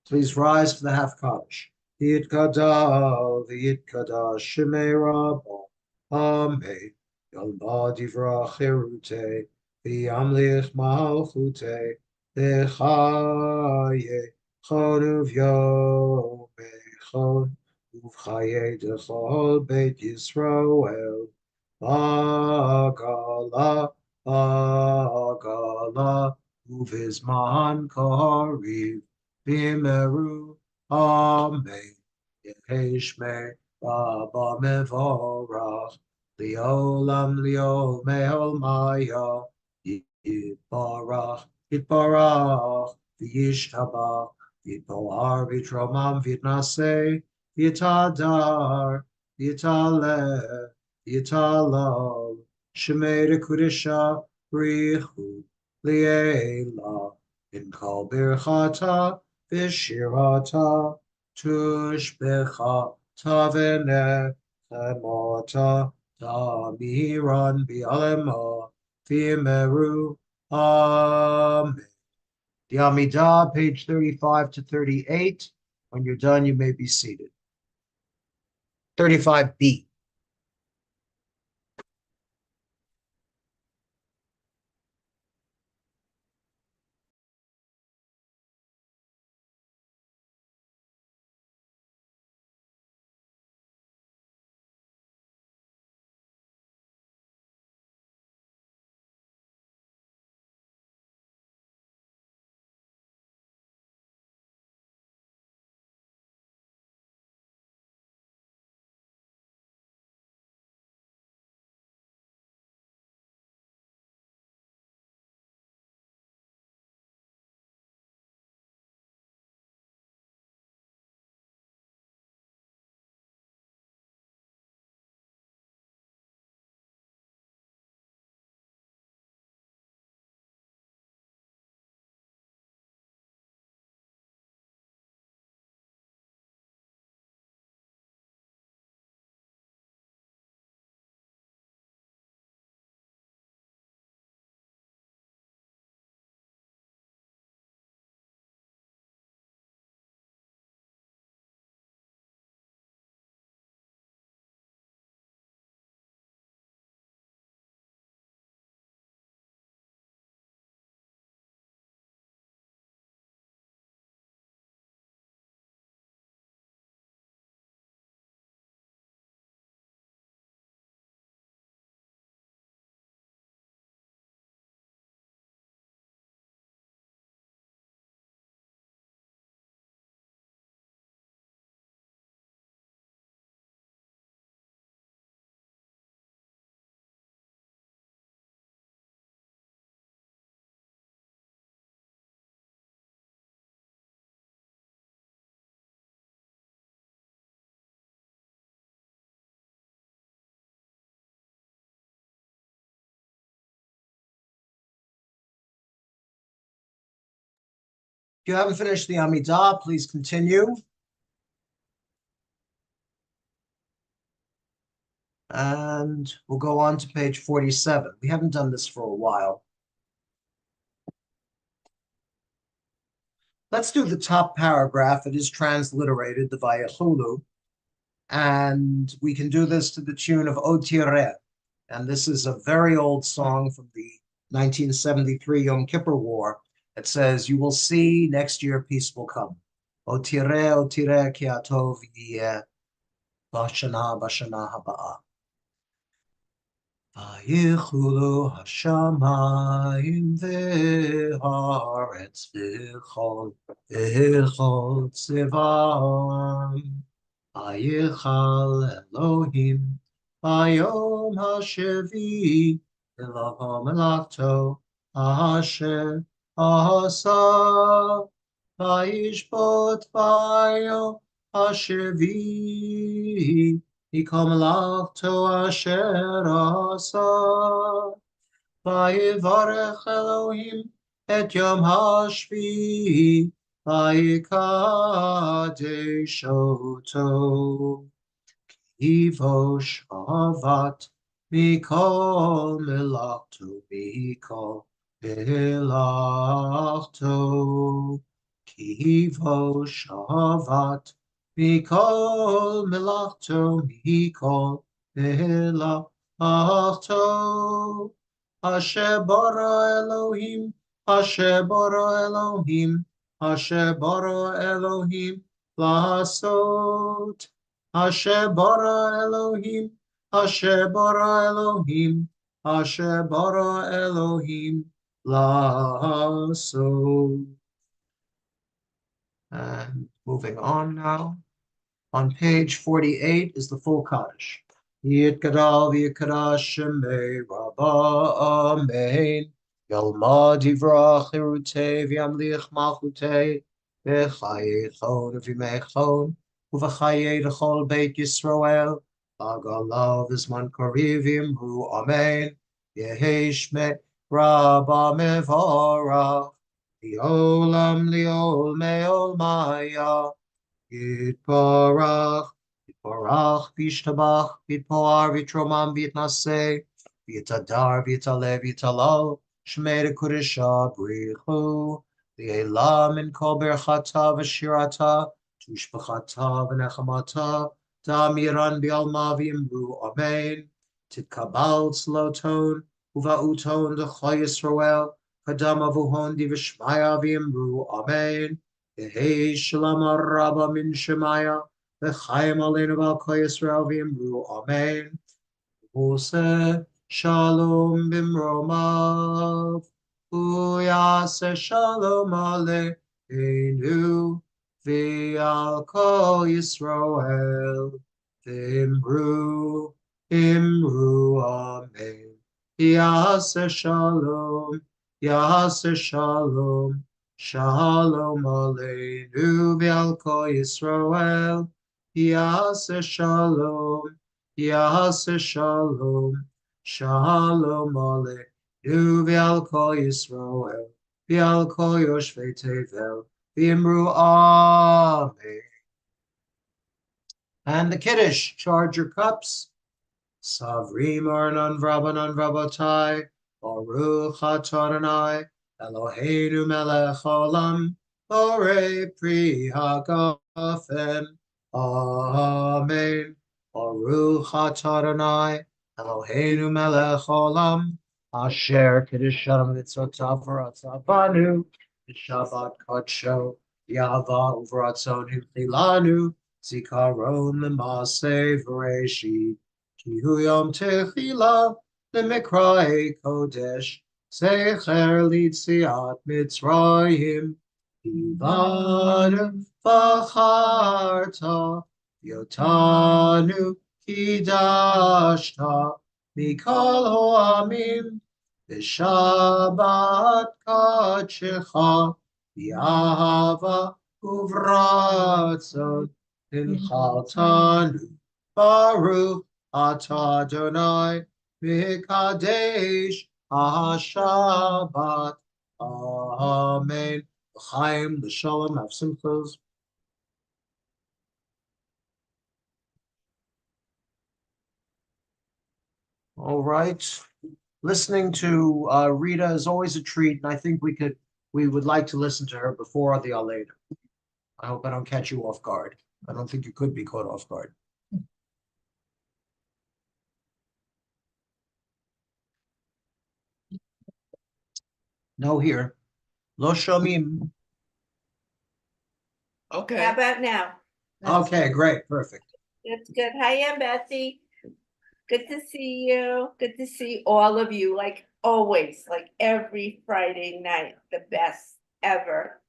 Please rise for the half Kaddish. Yitkadal v'yitkadash shemei Rabbo. Amen. Yalma divra cherute v'yamlich malchute בחיי חוד וביומי ובחיי דכל בית ישראל, בעגלה, בעגלה, ובזמן קריב, במהרו, אמן. יהי שמי רבה מבורך, לעולם לעולמי עולמיה, יתברך, יתברך, וישתבח, יתבואר ויתרומם ויתנשא, יתהדר, יתעלה, יתהלל, שמי לקודשה בריחו לעילה, עם כל ברכתה ושירתה, תושבחה ונחמתה, תמירן בעלמה, Fimeru. Amen. The Amidah, page 35 to 38. When you're done, you may be seated. 35b. If you haven't finished the Amidah, please continue. And we'll go on to page 47. We haven't done this for a while. Let's do the top paragraph. It is transliterated, the Vayechulu. And we can do this to the tune of O Tireh. And this is a very old song from the 1973 Yom Kippur War. It says, you will see next year peace will come. O Tireh, ki atov yeh, bashana haba'ah. Vayichulu hashamayim ve'haaretz v'chol tzivam. Vayichal Elohim bayom hashevi Elohim melachto asher asa. Vayishbot bayom hashevi Mikol melachto asher asa. Vayivarech Elohim et yom hashvi Vayikadesh oto. Kivosh avat mikol melachto mikol melachto. Kivosh avat mikol melachto mikol melachto. Asher bara Elohim Asher bara Elohim, Asher bara Elohim, לעשות. Asher bara Elohim, Asher bara Elohim, Asher bara Elohim, לעשות. And moving on now. On page 48 is the full Kaddish. Yitkadal v'yikadash shemei rabba amen. Yalmad yivrach irutei v'yamlich malchutei. V'chayechon v'yimechon. Uv'chayei l'chol beit Yisrael. Agalav v'zman kariv yimru amen. Yehi shmei rabba mevorach. Liolam liol meol maya. Yitbarach, Yitbarach, Vishtabach, Yitpoar, Vitromam, Vitnase, Vitadar, Vitale, Vitalal, Shmei Kudisha, Brichu, Lielam, and Kol Berchata, Vashirata, Tushbachata, Venechamata, Damiran, Bialma, Vimru, Amen, Titkabal, Sloton, Uvauton, the Yisrael, Kadama Vuhon, Divishmaya, Vimru, Amen. Yehi Shalom Rabba min Shemaya, V'chaim Aleinu Val Kol Yisrael v'imru Amen. Use Shalom b'mromav, Uyase Shalom Aleinu, V'al Kol Yisrael v'imru Amen. Yase Shalom, Yase Shalom. Shalom Aleinu v'al Kol Yisrael, Yaseh Shalom, Yaseh Shalom, Shalom Aleinu v'al Kol Yisrael, v'al Kol Yoshvei Tevel, v'imru Amen. And the Kiddush, charge your cups. Savrim Arnon Vrabanon Vrabotai, Baruch Atah Adonai, Eloheinu melech haolam, borei pri hagafen. Amen. Baruch atah Adonai, Eloheinu melech haolam, asher kedushanim mitzvotav v'ratzavanu, v'shabbat kodsho, yava uvratzonu chilanu, zikaron l'maseh v'reshit, ki hu yom techila l'mikrae kodesh, Zecher litziat Mitzrayim, Ivanu v'charta, Yotanu kidashta, Mikol ho'amim, V'shabbat kadshecha, V'yahava uvratzon, Inchaltanu, Baruch atah Adonai, Mikadesh, Shabbat. Amen. Chaim, the Shalom, have simchas. All right. Listening to Rita is always a treat, and I think we would like to listen to her before the Aleda. I hope I don't catch you off guard. I don't think you could be caught off guard. No here. Lo shomim. How Okay. about now? Okay, great, perfect. That's good. Hi, I'm Betsy. Good to see you. Good to see all of you, like always, like every Friday night, the best ever.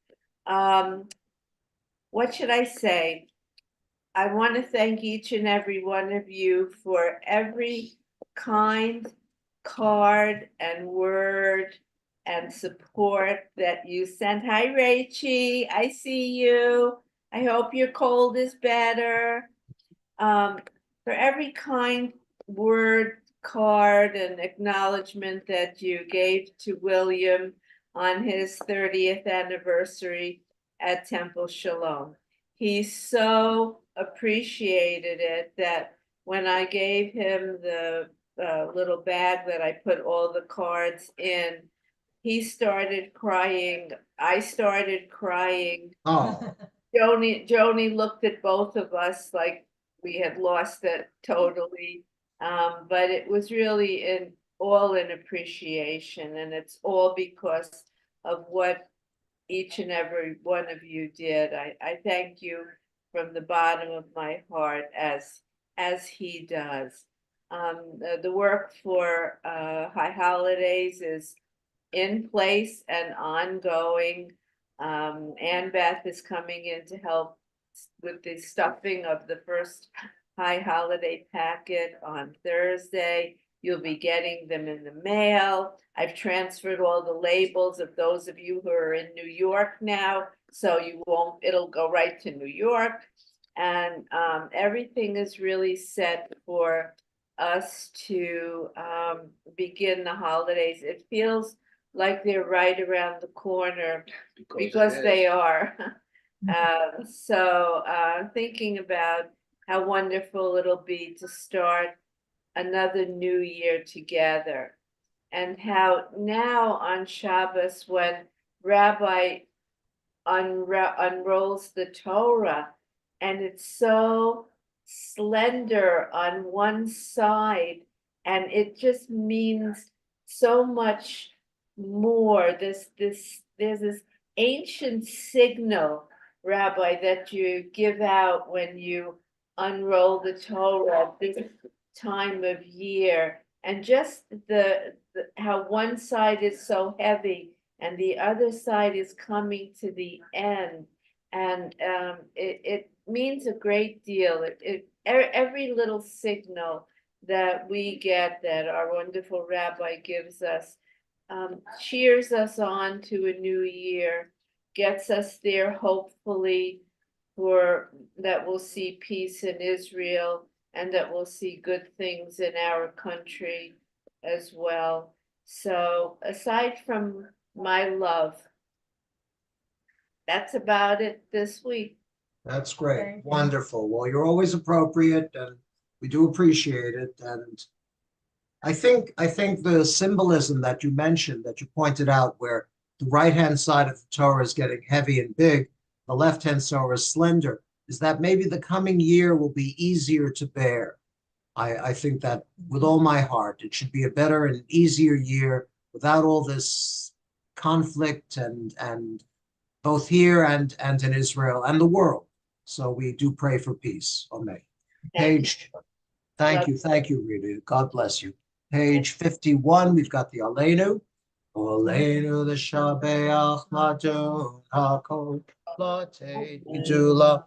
What should I say? I want to thank each and every one of you for every kind card and word and support that you sent. Hi, Rachie. I see you. I hope your cold is better. For every kind word, card, and acknowledgement that you gave to William on his 30th anniversary at Temple Shalom. He so appreciated it that when I gave him the little bag that I put all the cards in, he started crying. I started crying. Oh, Joni looked at both of us like we had lost it totally. But it was really all in appreciation, and it's all because of what each and every one of you did. I thank you from the bottom of my heart as he does. The work for High Holidays is in place and ongoing. Ann Beth is coming in to help with the stuffing of the first High Holiday packet on Thursday. You'll be getting them in the mail. I've transferred all the labels of those of you who are in New York now, so it'll go right to New York. And everything is really set for us to begin the holidays. It feels like they're right around the corner because they are. So thinking about how wonderful it'll be to start another new year together, and how now on Shabbos, when Rabbi unrolls the Torah, and it's so slender on one side, and it just means so much more. There's this ancient signal, Rabbi, that you give out when you unroll the Torah this time of year, and just the how one side is so heavy and the other side is coming to the end, and it means a great deal. Every little signal that we get, that our wonderful Rabbi gives us, cheers us on to a new year, gets us there hopefully for that we'll see peace in Israel, and that we'll see good things in our country as well. So aside from my love, that's about it this week. That's great. Thank you. Wonderful. Well, you're always appropriate and we do appreciate it. And I think the symbolism that you mentioned, that you pointed out, where the right-hand side of the Torah is getting heavy and big, the left-hand Torah is slender, is that maybe the coming year will be easier to bear. I think that with all my heart, it should be a better and easier year without all this conflict and both here and in Israel and the world. So we do pray for peace. Amen. Page, thank you, Rita. God bless you. Page 51, we've got the Aleinu. Aleinu the Shabeach Ladon HaKol Latei Gidula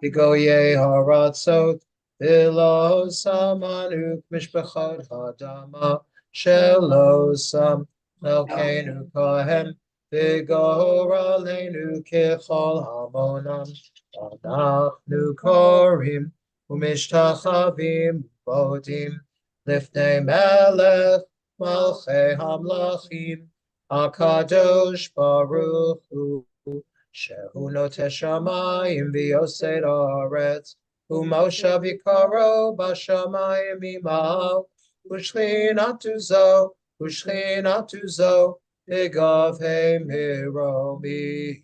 Bigoye Haratzot Vilo Samanuk Mishpachot Hadama Shelo Sam Melkenu Kohen Vigor Aleinu Kechol Hamonam Anachnu Korim Umishtachavim Bodim Lifnei Melech Malchei Hamlachim Akadosh Baruch Hu Shehu Noteh Shamayim V'Yosei Haaretz U'Moshe V'Karo B'Shamayim Imav U'Shchinatu Zo B'Gavhei Miromim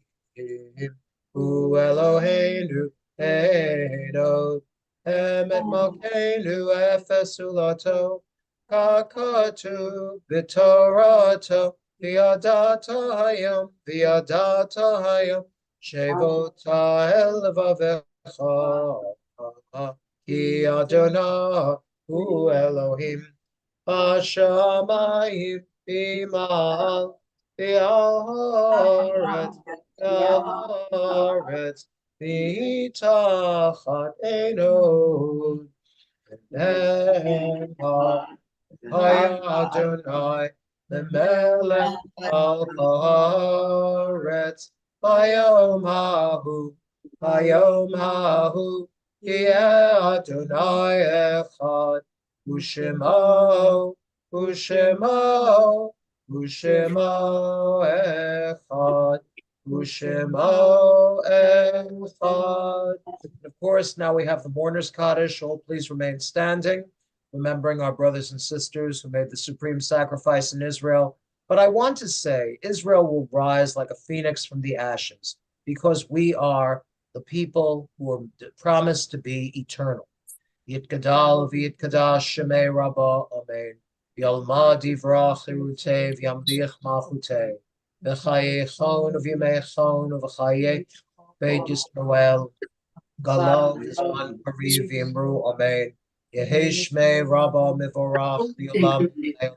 U'Eloheinu Eino Emet Malkeinu Efes Ulato Kakatu B'Torato V'yadata hayom Shevota el Levavecha Ki Adonai Hu Elohim Hashamayim B'Mal V'Haaretz V'Tachat Eino V'Nemar Adonai Lemelech al haaretz Hayom hahu Ki Adonai echad U'Shemo echad U'Shemo echad. Of course, now we have the mourner's Kaddish. All please remain standing, remembering our brothers and sisters who made the supreme sacrifice in Israel. But I want to say Israel will rise like a phoenix from the ashes, because we are the people who are promised to be eternal. Yitgadal v'yitkadash shemei Rabbah, amen. Yalma Divra Chirute, Yamdiach Machute, V'chaye Chon of Yemei Chon of V'chaye, Beis Noel, Galo V'zman Pari V'imru Amen. Yehishme Rabba Mivorach V'yolam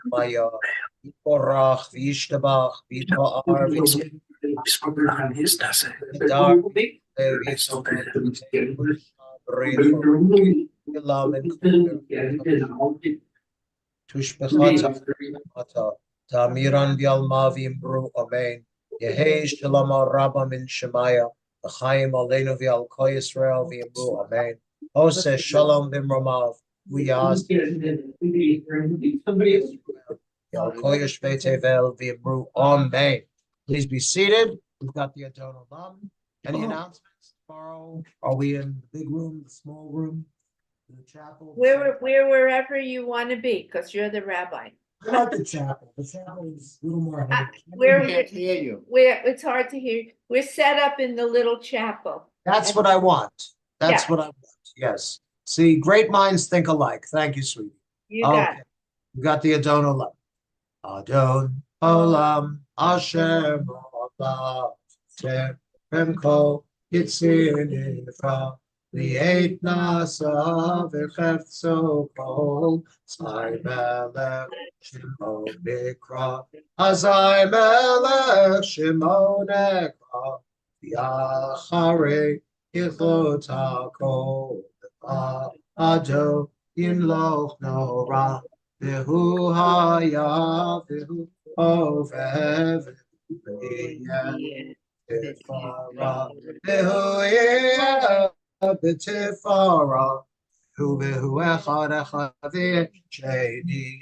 Maya, Yikorach V'yishtabach V'yitpa'ar Tushbechata, Tamiran Bialma V'imru Amen. Yehi Shalom Rabba Min Shemaya, V'chaim Aleinu V'al Ko Yisrael V'imru Amen. Ose Shalom B'mramav, Uyaz Yal Ko Yishvei Tevel V'imru Amen. Please be seated. We've got the Adon Olam. Any announcements? Tomorrow, are we in the big room, the small room, in the chapel? Wherever you want to be, because you're the rabbi. I like the chapel. The chapel is a little more. We're, hear you. it's hard to hear. We're set up in the little chapel. That's what I want. That's Yeah. what I want. Yes. See, great minds think alike. Thank you, sweetie. You got Okay. We got the Adon Olam. Adon Olam Hashem Olam Terem Yitzir Nifra Li'et Nasa V'chefzo Kol Zai Melech Shimo Nikra Azai Melech Shimo Nekra V'yachare Yichot HaKol Ado Yimloch Nora V'hu Haya V'hu Ovev V'yeh Tifara V'hu Yeh B'tifara V'hu Echad Echad V'sheni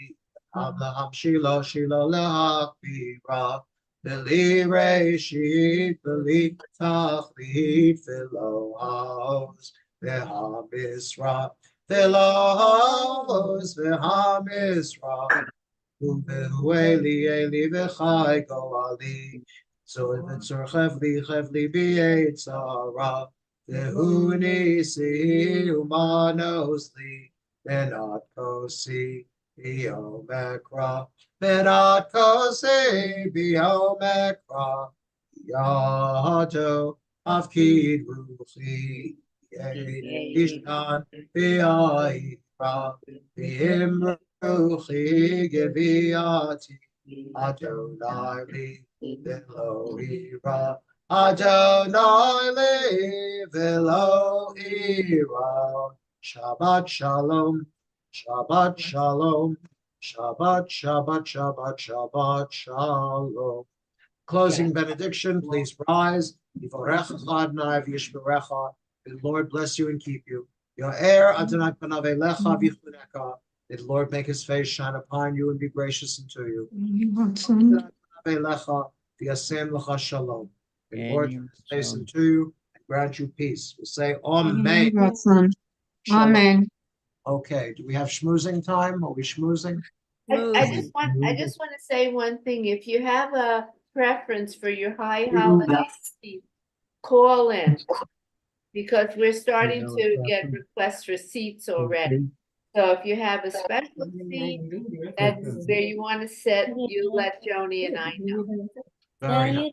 Abraham Shilo Shilo Lehakbira B'li Reshit B'li Tachlit V'lo Haos V'ha-Misra V'lo V'ha-Misra U'behu Eli V'chai Goali V'tzor Chevli B'yetzara V'hu Nisi Umanos Li V'nat Kosi B'yomekra V'nat Kosi B'yomekra Yado Avkid Ruchi Ishtan V'yayikra V'im Ruchi Geviati Adonai Li V'lo Ira Adonai Li V'lo Ira Shabbat Shalom Shabbat Shalom Shabbat Shabbat Shabbat Shabbat Shalom. Closing benediction, please rise. Yivorecha Adonai v'yishmerecha. May the Lord bless you and keep you. Yo'er Adonai panav elecha v'yichuneka. May the Lord make his face shine upon you and be gracious unto you. Adonai panav elecha v'yasem lecha shalom. May the Lord turn his face unto you and grant you peace. We'll say Amen. Shalom. Amen. Okay, do we have schmoozing time? Are we schmoozing? I just want to say one thing. If you have a preference for your high holiday seat, call in. Because we're starting to get requests for seats already. So if you have a special seat that's where you want to sit, you let Joni and I know. Very nice.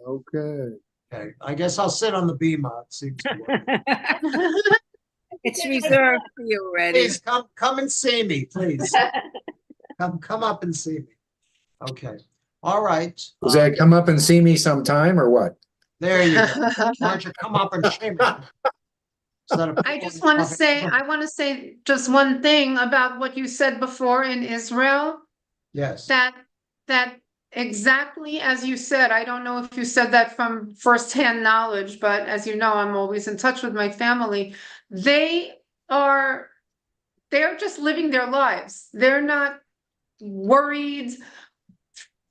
Okay. Okay, I guess I'll sit on the bima. It seems to work. It's reserved for you already. Please come and see me, please. Come up and see me. Okay. All right. Does that come up and see me sometime or what? There you go. Why don't you come up and shame me? I just want to say just one thing about what you said before in Israel. Yes. That exactly as you said, I don't know if you said that from firsthand knowledge, but as you know, I'm always in touch with my family. They're just living their lives. They're not worried,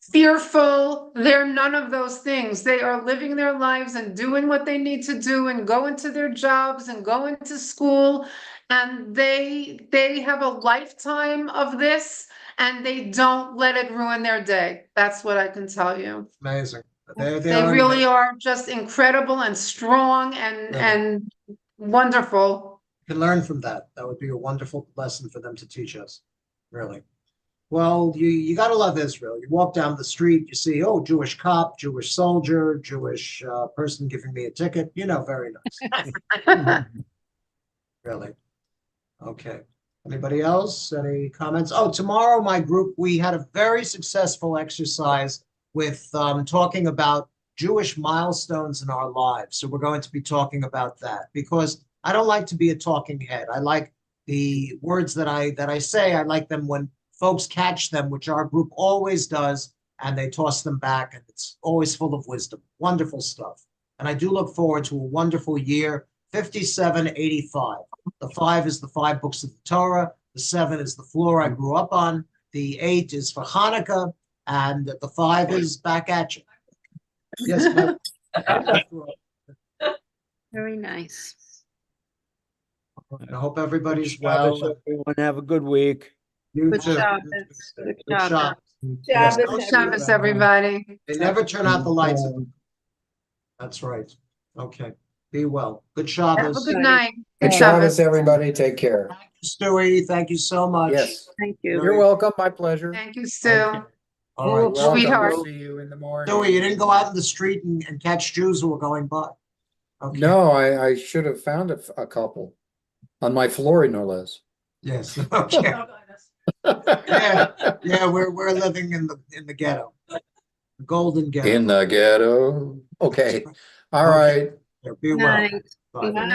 fearful. They're none of those things. They are living their lives and doing what they need to do and going to their jobs and going to school. And they have a lifetime of this and they don't let it ruin their day. That's what I can tell you. Amazing. They really are just incredible and strong and wonderful. You can learn from that. That would be a wonderful lesson for them to teach us. Really. Well, you gotta love Israel. You walk down the street, you see, oh, Jewish cop, Jewish soldier, Jewish person giving me a ticket. Very nice. Really. Okay. Anybody else? Any comments? Oh, tomorrow, my group, we had a very successful exercise with talking about Jewish milestones in our lives. So we're going to be talking about that because I don't like to be a talking head. I like the words that I say. I like them when folks catch them, which our group always does, and they toss them back, and it's always full of wisdom. Wonderful stuff. And I do look forward to a wonderful year, 5785. The 5 is the 5 books of the Torah. The 7 is the floor I grew up on. The 8 is for Hanukkah. And the 5 is back at you. Yes, ma'am. Very nice. I hope everybody's Shabbos, well. everyone have a good week. You Good too. Shabbos. Good Good Shabbos. Shabbos. Yes, Shabbos, don't Shabbos, everybody. They never turn out the lights. That's right. Okay. Be well. Good Have a Shabbos. good night. Good Shabbos, everybody. Take care. Thank you, Stewie. Thank you so much. Yes, Thank you. you're welcome. My pleasure. Thank you, Stu. Okay. All right. You're welcome. Sweetheart. We'll see you in the morning. Stewie, you didn't go out in the street and catch Jews who were going by. Okay. No, I should have found a couple on my floor, no less. Yes. Okay. Yeah. We're living in the ghetto, the golden ghetto. In the ghetto. Okay. All Okay. right. Be well. Night. Bye. Good night.